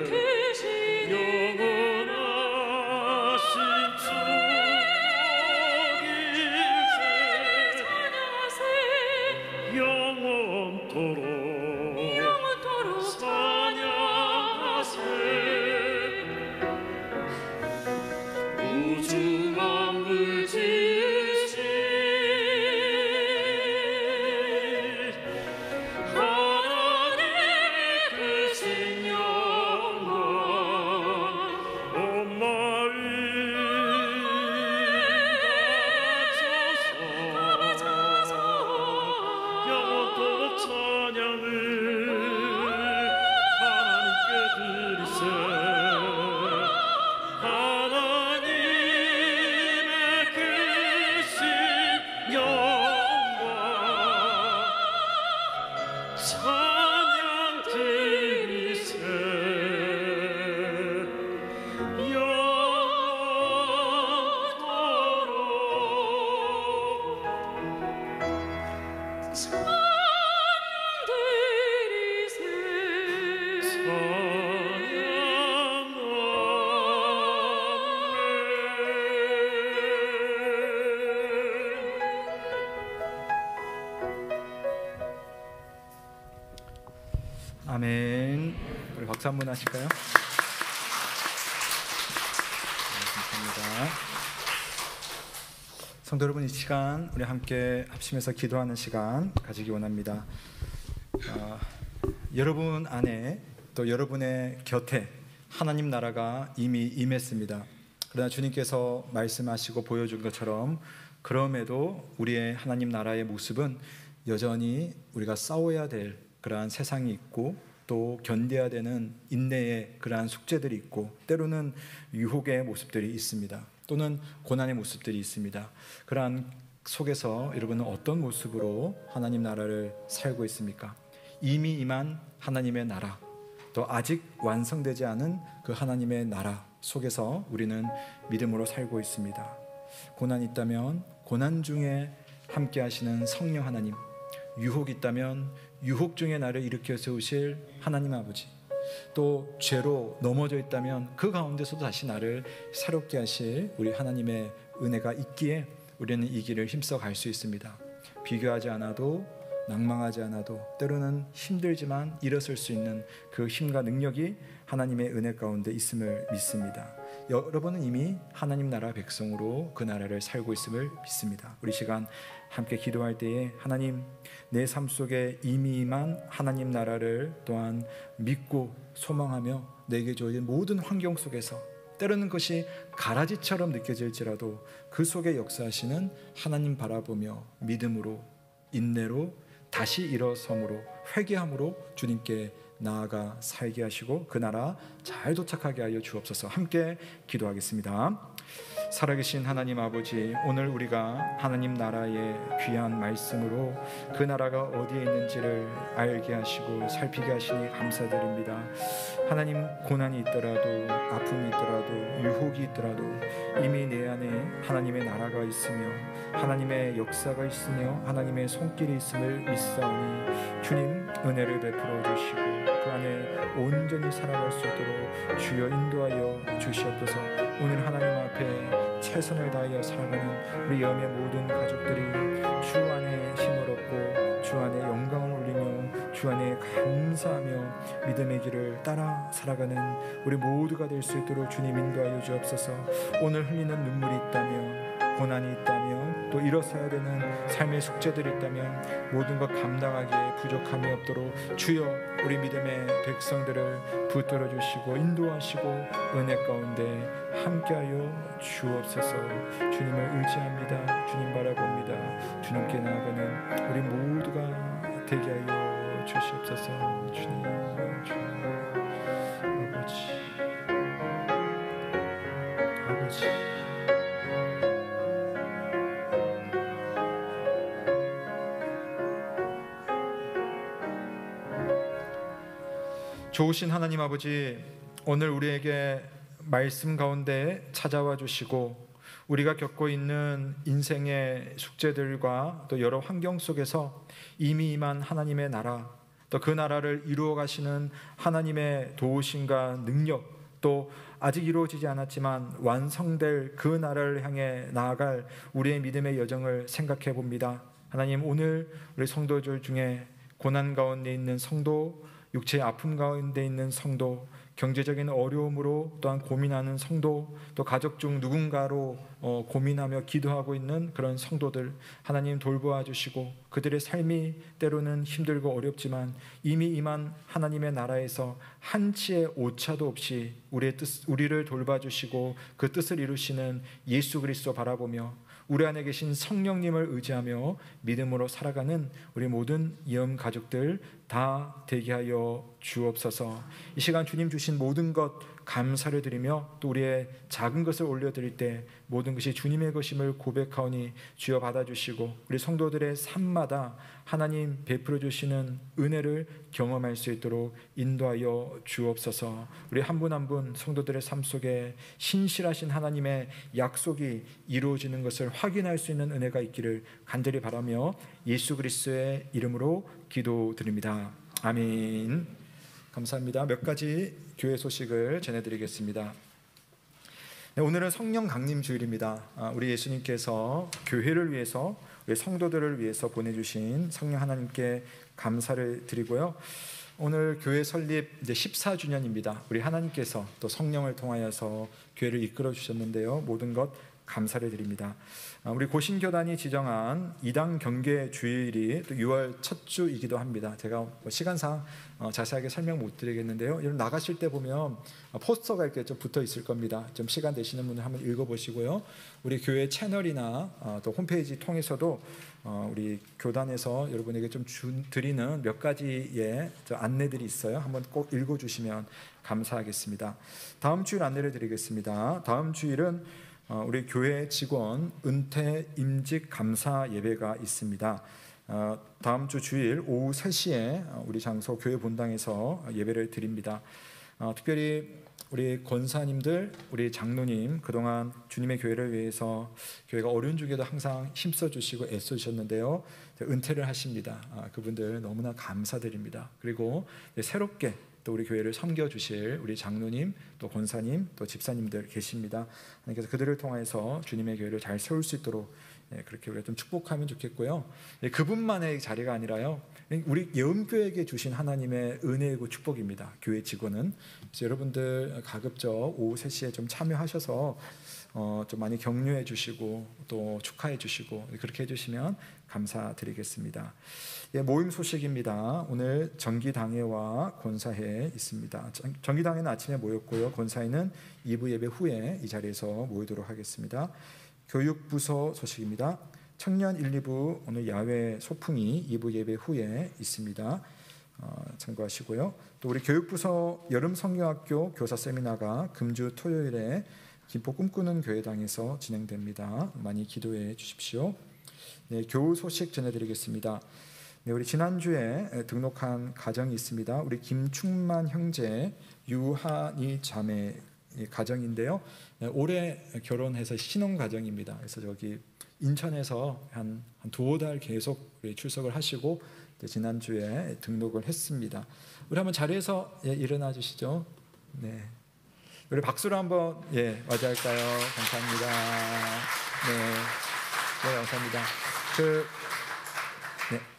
복일세 영원하신 축일세 영원토록 찬양하세 우주 만물 지으신 하나님의 크신 영광 온 마을 다 바쳐서 영원토록 찬양을 아멘. 우리 박수 한번 하실까요? 네, 감사합니다. 성도 여러분, 이 시간 우리 함께 합심해서 기도하는 시간 가지기 원합니다. 여러분 안에 또 여러분의 곁에 하나님 나라가 이미 임했습니다. 그러나 주님께서 말씀하시고 보여준 것처럼 그럼에도 우리의 하나님 나라의 모습은 여전히 우리가 싸워야 될 그러한 세상이 있고 또 견뎌야 되는 인내의 그러한 숙제들이 있고 때로는 유혹의 모습들이 있습니다. 또는 고난의 모습들이 있습니다. 그러한 속에서 여러분은 어떤 모습으로 하나님 나라를 살고 있습니까? 이미 임한 하나님의 나라, 또 아직 완성되지 않은 그 하나님의 나라 속에서 우리는 믿음으로 살고 있습니다. 고난이 있다면 고난 중에 함께 하시는 성령 하나님, 유혹이 있다면 유혹 중에 나를 일으켜 세우실 하나님 아버지, 또 죄로 넘어져 있다면 그 가운데서도 다시 나를 새롭게 하실 우리 하나님의 은혜가 있기에 우리는 이 길을 힘써 갈 수 있습니다. 비교하지 않아도, 낭망하지 않아도, 때로는 힘들지만 일어설 수 있는 그 힘과 능력이 하나님의 은혜 가운데 있음을 믿습니다. 여러분은 이미 하나님 나라 백성으로 그 나라를 살고 있음을 믿습니다. 우리 시간 함께 기도할 때에 하나님, 내 삶 속에 이미 임한 하나님 나라를 또한 믿고 소망하며 내게 주어진 모든 환경 속에서 때로는 그것이 가라지처럼 느껴질지라도 그 속에 역사하시는 하나님 바라보며 믿음으로, 인내로, 다시 일어섬으로, 회개함으로 주님께 나아가 살게 하시고 그 나라 잘 도착하게 하여 주옵소서. 함께 기도하겠습니다. 살아계신 하나님 아버지, 오늘 우리가 하나님 나라의 귀한 말씀으로 그 나라가 어디에 있는지를 알게 하시고 살피게 하시니 감사드립니다. 하나님, 고난이 있더라도, 아픔이 있더라도, 유혹이 있더라도 이미 내 안에 하나님의 나라가 있으며 하나님의 역사가 있으며 하나님의 손길이 있음을 믿사오니 주님 은혜를 베풀어 주시고 그 안에 온전히 살아갈 수 있도록 주여 인도하여 주시옵소서. 오늘 하나님 앞에 최선을 다하여 살아가는 우리 염의 모든 가족들이 주 안에 힘을 얻고 주 안에 영광을 올리며 주 안에 감사하며 믿음의 길을 따라 살아가는 우리 모두가 될 수 있도록 주님 인도하여 주옵소서. 오늘 흘리는 눈물이 있다면, 고난이 있다면, 또 일어서야 되는 삶의 숙제들이 있다면 모든 것 감당하기에 부족함이 없도록 주여 우리 믿음의 백성들을 붙들어 주시고 인도하시고 은혜 가운데 함께하여 주옵소서. 주님을 의지합니다. 주님 바라봅니다. 주님께 나아가는 우리 모두가 되게 하여 주시옵소서. 주님, 아버지, 좋으신 하나님 아버지, 오늘 우리에게 말씀 가운데 찾아와 주시고 우리가 겪고 있는 인생의 숙제들과 또 여러 환경 속에서 이미 임한 하나님의 나라, 또 그 나라를 이루어 가시는 하나님의 도우심과 능력, 또 아직 이루어지지 않았지만 완성될 그 나라를 향해 나아갈 우리의 믿음의 여정을 생각해 봅니다. 하나님, 오늘 우리 성도들 중에 고난 가운데 있는 성도, 육체의 아픔 가운데 있는 성도, 경제적인 어려움으로 또한 고민하는 성도, 또 가족 중 누군가로 고민하며 기도하고 있는 그런 성도들 하나님 돌보아 주시고 그들의 삶이 때로는 힘들고 어렵지만 이미 임한 하나님의 나라에서 한치의 오차도 없이 우리를 돌봐주시고 그 뜻을 이루시는 예수 그리스도 바라보며 우리 안에 계신 성령님을 의지하며 믿음으로 살아가는 우리 모든 이음 가족들 다 되게 하여 주옵소서. 이 시간 주님 주신 모든 것 감사를 드리며 또 우리의 작은 것을 올려드릴 때 모든 것이 주님의 것임을 고백하오니 주여 받아주시고 우리 성도들의 삶마다 하나님 베풀어 주시는 은혜를 경험할 수 있도록 인도하여 주옵소서. 우리 한 분 한 분 성도들의 삶 속에 신실하신 하나님의 약속이 이루어지는 것을 확인할 수 있는 은혜가 있기를 간절히 바라며 예수 그리스도의 이름으로 기도드립니다. 아멘. 감사합니다. 몇 가지 교회 소식을 전해드리겠습니다. 네, 오늘은 성령 강림 주일입니다. 우리 예수님께서 교회를 위해서 우리 성도들을 위해서 보내주신 성령 하나님께 감사를 드리고요. 오늘 교회 설립 이제 14주년입니다. 우리 하나님께서 또 성령을 통하여서 교회를 이끌어 주셨는데요. 모든 것 감사를 드립니다. 우리 고신교단이 지정한 이당 경계 주일이 또 6월 첫 주이기도 합니다. 제가 시간상 자세하게 설명 못 드리겠는데요. 여러분 나가실 때 보면 포스터가 이렇게 좀 붙어 있을 겁니다. 좀 시간 되시는 분들 한번 읽어보시고요. 우리 교회 채널이나 또 홈페이지 통해서도 우리 교단에서 여러분에게 좀 드리는 몇 가지의 안내들이 있어요. 한번 꼭 읽어주시면 감사하겠습니다. 다음 주일 안내를 드리겠습니다. 다음 주일은 우리 교회 직원 은퇴 임직 감사 예배가 있습니다. 다음 주 주일 오후 3시에 우리 장소 교회 본당에서 예배를 드립니다. 특별히 우리 권사님들, 우리 장로님 그동안 주님의 교회를 위해서 교회가 어려운 중에도 항상 힘써주시고 애써주셨는데요. 은퇴를 하십니다. 그분들 너무나 감사드립니다. 그리고 새롭게 또 우리 교회를 섬겨주실 우리 장로님, 또 권사님, 또 집사님들 계십니다. 그래서 그들을 통해서 주님의 교회를 잘 세울 수 있도록 그렇게 우리가 좀 축복하면 좋겠고요. 그분만의 자리가 아니라요. 우리 예언교회에게 주신 하나님의 은혜이고 축복입니다. 교회 직원은. 그래서 여러분들 가급적 오후 3시에 좀 참여하셔서 좀 많이 격려해 주시고 또 축하해 주시고 그렇게 해주시면 감사드리겠습니다. 모임 소식입니다. 오늘 정기당회와 권사회 있습니다. 정기당회는 아침에 모였고요. 권사회는 2부 예배 후에 이 자리에서 모이도록 하겠습니다. 교육부서 소식입니다. 청년 1, 2부 오늘 야외 소풍이 2부 예배 후에 있습니다. 참고하시고요. 또 우리 교육부서 여름 성경학교 교사 세미나가 금주 토요일에 김포 꿈꾸는 교회당에서 진행됩니다. 많이 기도해 주십시오. 네, 교우 소식 전해드리겠습니다. 네, 우리 지난주에 등록한 가정이 있습니다. 우리 김충만 형제 유한이 자매 가정인데요. 올해 결혼해서 신혼 가정입니다. 그래서 저기 인천에서 한 두어 달 계속 출석을 하시고 지난주에 등록을 했습니다. 우리 한번 자리에서 일어나 주시죠. 네, 우리 박수로 한번 맞이할까요? 감사합니다. 네, 감사합니다.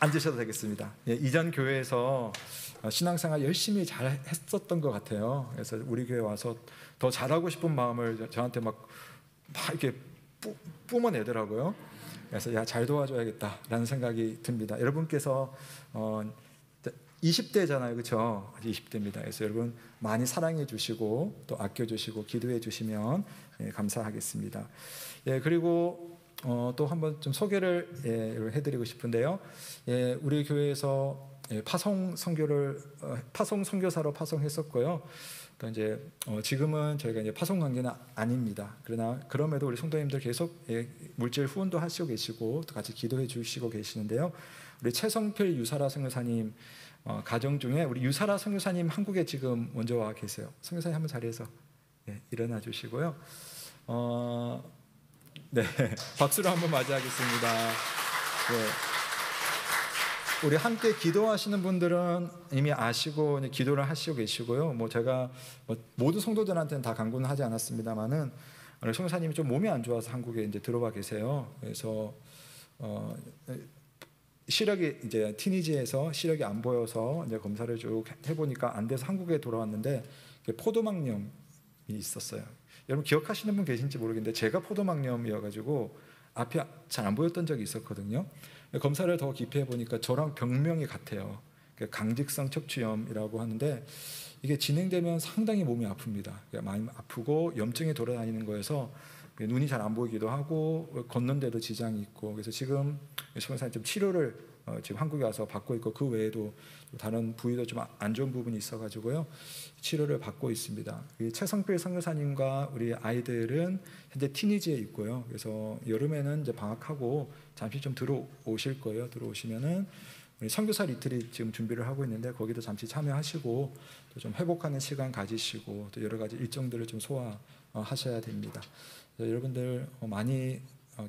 앉으셔도 되겠습니다. 이전 교회에서 신앙생활 열심히 잘 했었던 것 같아요. 그래서 우리 교회 와서 더 잘하고 싶은 마음을 저한테 막 이렇게 뿜어내더라고요. 그래서 잘 도와줘야겠다라는 생각이 듭니다. 여러분께서 20대잖아요, 그렇죠? 20대입니다. 그래서 여러분 많이 사랑해 주시고 또 아껴 주시고 기도해 주시면 감사하겠습니다. 그리고 또 한번 좀 소개를 해드리고 싶은데요. 우리 교회에서 파송 선교사로 파송했었고요. 또 이제 지금은 저희가 이제 파송 관계는 아닙니다. 그러나 그럼에도 우리 성도님들 계속 물질 후원도 하시고 계시고 또 같이 기도해 주시고 계시는데요. 우리 최성필 유사라 선교사님 가정 중에 우리 유사라 선교사님 한국에 지금 먼저 와 계세요. 선교사님 한번 자리에서 일어나 주시고요. 네, 박수로 한번 맞이하겠습니다. 우리 함께 기도하시는 분들은 이미 아시고 기도를 하시고 계시고요. 제가 모든 성도들한테는 다 강구는 하지 않았습니다만은 우리 성사님이 좀 몸이 안 좋아서 한국에 이제 들어와 계세요. 그래서 시력이 이제 티니지에서 시력이 안 보여서 이제 검사를 쭉 해보니까 안 돼서 한국에 돌아왔는데 포도막염이 있었어요. 여러분 기억하시는 분 계신지 모르겠는데 제가 포도막염이어가지고 앞이 잘 안 보였던 적이 있었거든요. 검사를 더 깊이 해보니까 저랑 병명이 같아요. 강직성 척추염이라고 하는데 이게 진행되면 상당히 몸이 아픕니다. 많이 아프고 염증이 돌아다니는 거여서 눈이 잘 안 보이기도 하고 걷는데도 지장이 있고 그래서 지금 선생님 좀 치료를 지금 한국에 와서 받고 있고 그 외에도 다른 부위도 좀 안 좋은 부분이 있어가지고요 치료를 받고 있습니다. 최성필 선교사님과 우리 아이들은 현재 티니지에 있고요. 그래서 여름에는 이제 방학하고 잠시 좀 들어오실 거예요. 들어오시면은 우리 선교사 리트릿 지금 준비를 하고 있는데 거기도 잠시 참여하시고 또 좀 회복하는 시간 가지시고 또 여러 가지 일정들을 좀 소화하셔야 됩니다. 여러분들 많이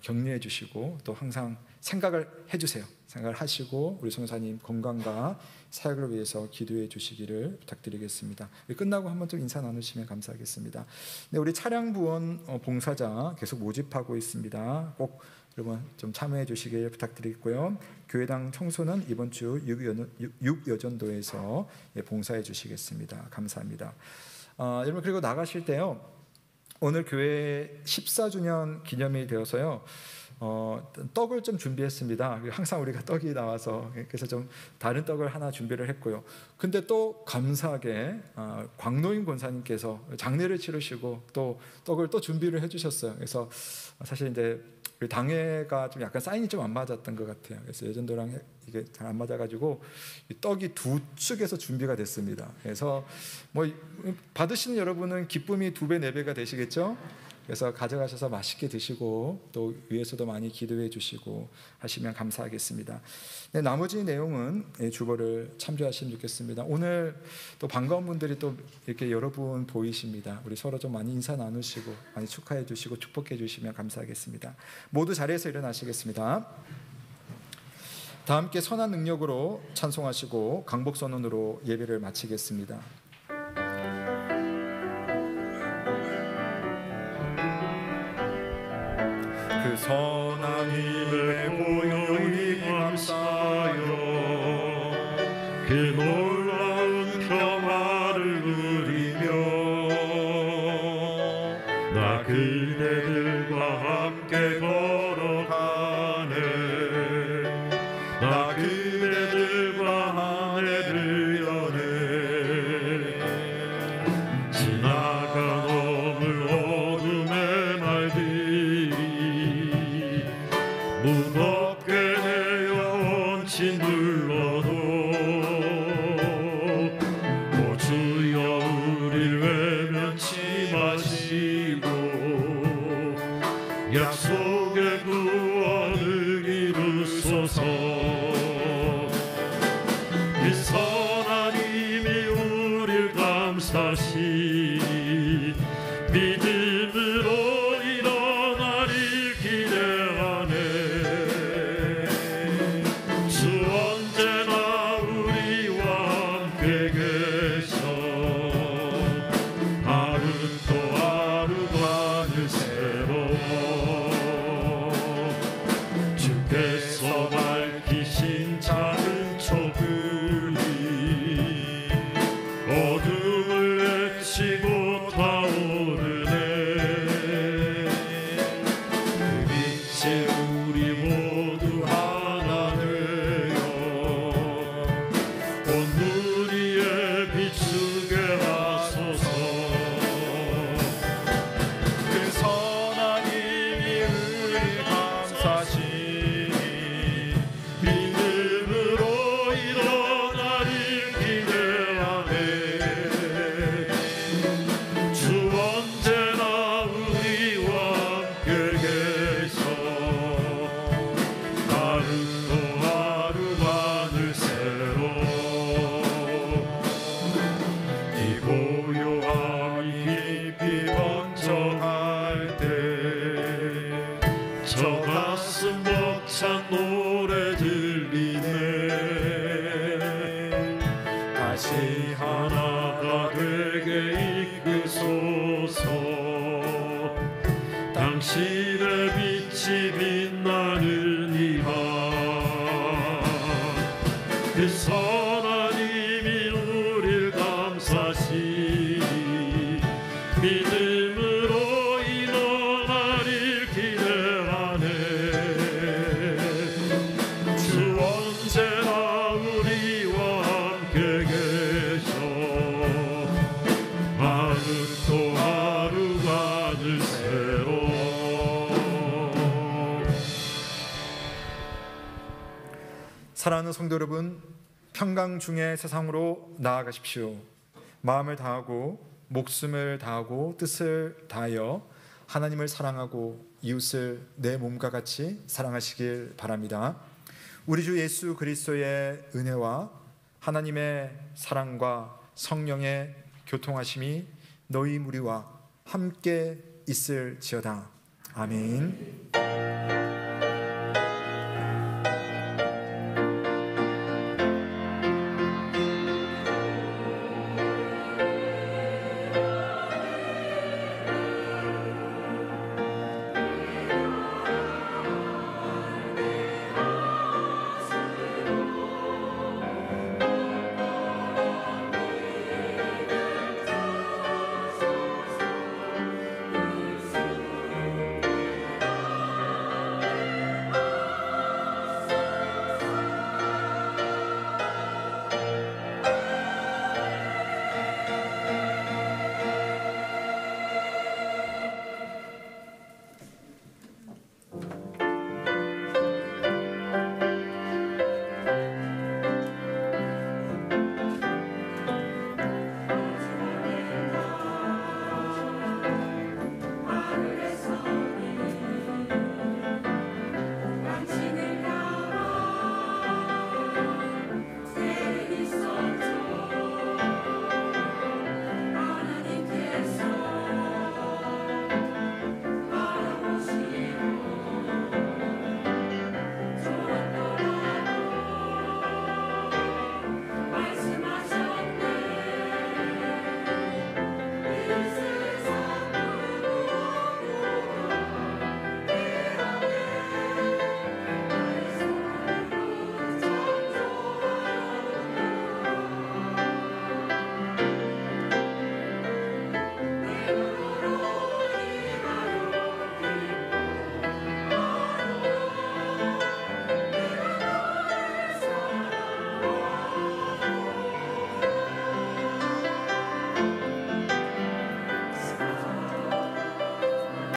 격려해 주시고 또 항상 생각을 해주세요. 생각을 하시고 우리 선교사님 건강과 사역을 위해서 기도해 주시기를 부탁드리겠습니다. 끝나고 한번 좀 인사 나누시면 감사하겠습니다. 네, 우리 차량 부원 봉사자 계속 모집하고 있습니다. 꼭 여러분 좀 참여해 주시길 부탁드리고요. 교회당 청소는 이번 주 6여전도에서 봉사해 주시겠습니다. 감사합니다. 여러분 그리고 나가실 때요, 오늘 교회 14주년 기념이 되어서요, 떡을 좀 준비했습니다. 항상 우리가 떡이 나와서 그래서 좀 다른 떡을 하나 준비를 했고요. 근데 또 감사하게 광노임 권사님께서 장례를 치르시고 또 떡을 또 준비를 해주셨어요. 그래서 사실 이제 당회가 좀 약간 사인이 좀 안 맞았던 것 같아요. 그래서 예전도랑 이게 잘 안 맞아가지고 이 떡이 두 축에서 준비가 됐습니다. 그래서 뭐 받으시는 여러분은 기쁨이 2배, 4배가 되시겠죠? 그래서 가져가셔서 맛있게 드시고 또 위에서도 많이 기도해 주시고 하시면 감사하겠습니다. 네, 나머지 내용은 주보를 참조하시면 좋겠습니다. 오늘 또 반가운 분들이 또 이렇게 여러분 보이십니다. 우리 서로 좀 많이 인사 나누시고 많이 축하해 주시고 축복해 주시면 감사하겠습니다. 모두 자리에서 일어나시겠습니다. 다 함께 선한 능력으로 찬송하시고 강복선언으로 예배를 마치겠습니다. 그 선한 힘을 고요히 감사하여 그 놀라운 평화를 누리며 나 그대들과 함께 걸어가네. 나 그대들과 하늘을 여네. 지나가 넘을 어둠의 날들이 무겁게 내어 얹힌 불러도 오 주여 우릴 외면치 마시고 약속의 구원을 이루소서. 그 선한 힘이 우릴 감싸시 믿음으로 일어나릴 기대하네. 주 언제나 우리와 함께 계셔 하루 또 하루가 늘 새로워. 주께서 밝히신 작은 촛불이 어둠을 헤치고 타오르네. 그 빛이 우리 모두 하나 되어 온 누리에 비추게 하소서. 그 선한 힘이 우리 감싸시니 믿음으로 일어나릴 기대하네. 주 언제나 우리와 함께 계셔 하루 또 하루가 늘 새로워. 이 고요함이 깊이 번져갈 때 저 가슴 벅찬 노래 들리네. 다시 하나가 되게 이끄소서. 당신의 빛이 빛나는 이 밤 그 선한 힘이 우릴 감싸시 믿음으로 일어나릴 기대하네. 주 언제나 우리와 함께 계셔 하루 또 하루가 늘 새로워. 사랑하는 성도 여러분, 평강 중에 세상으로 나아가십시오. 마음을 다하고 목숨을 다하고 뜻을 다하여 하나님을 사랑하고 이웃을 내 몸과 같이 사랑하시길 바랍니다. 우리 주 예수 그리스도의 은혜와 하나님의 사랑과 성령의 교통하심이 너희 무리와 함께 있을지어다. 아멘.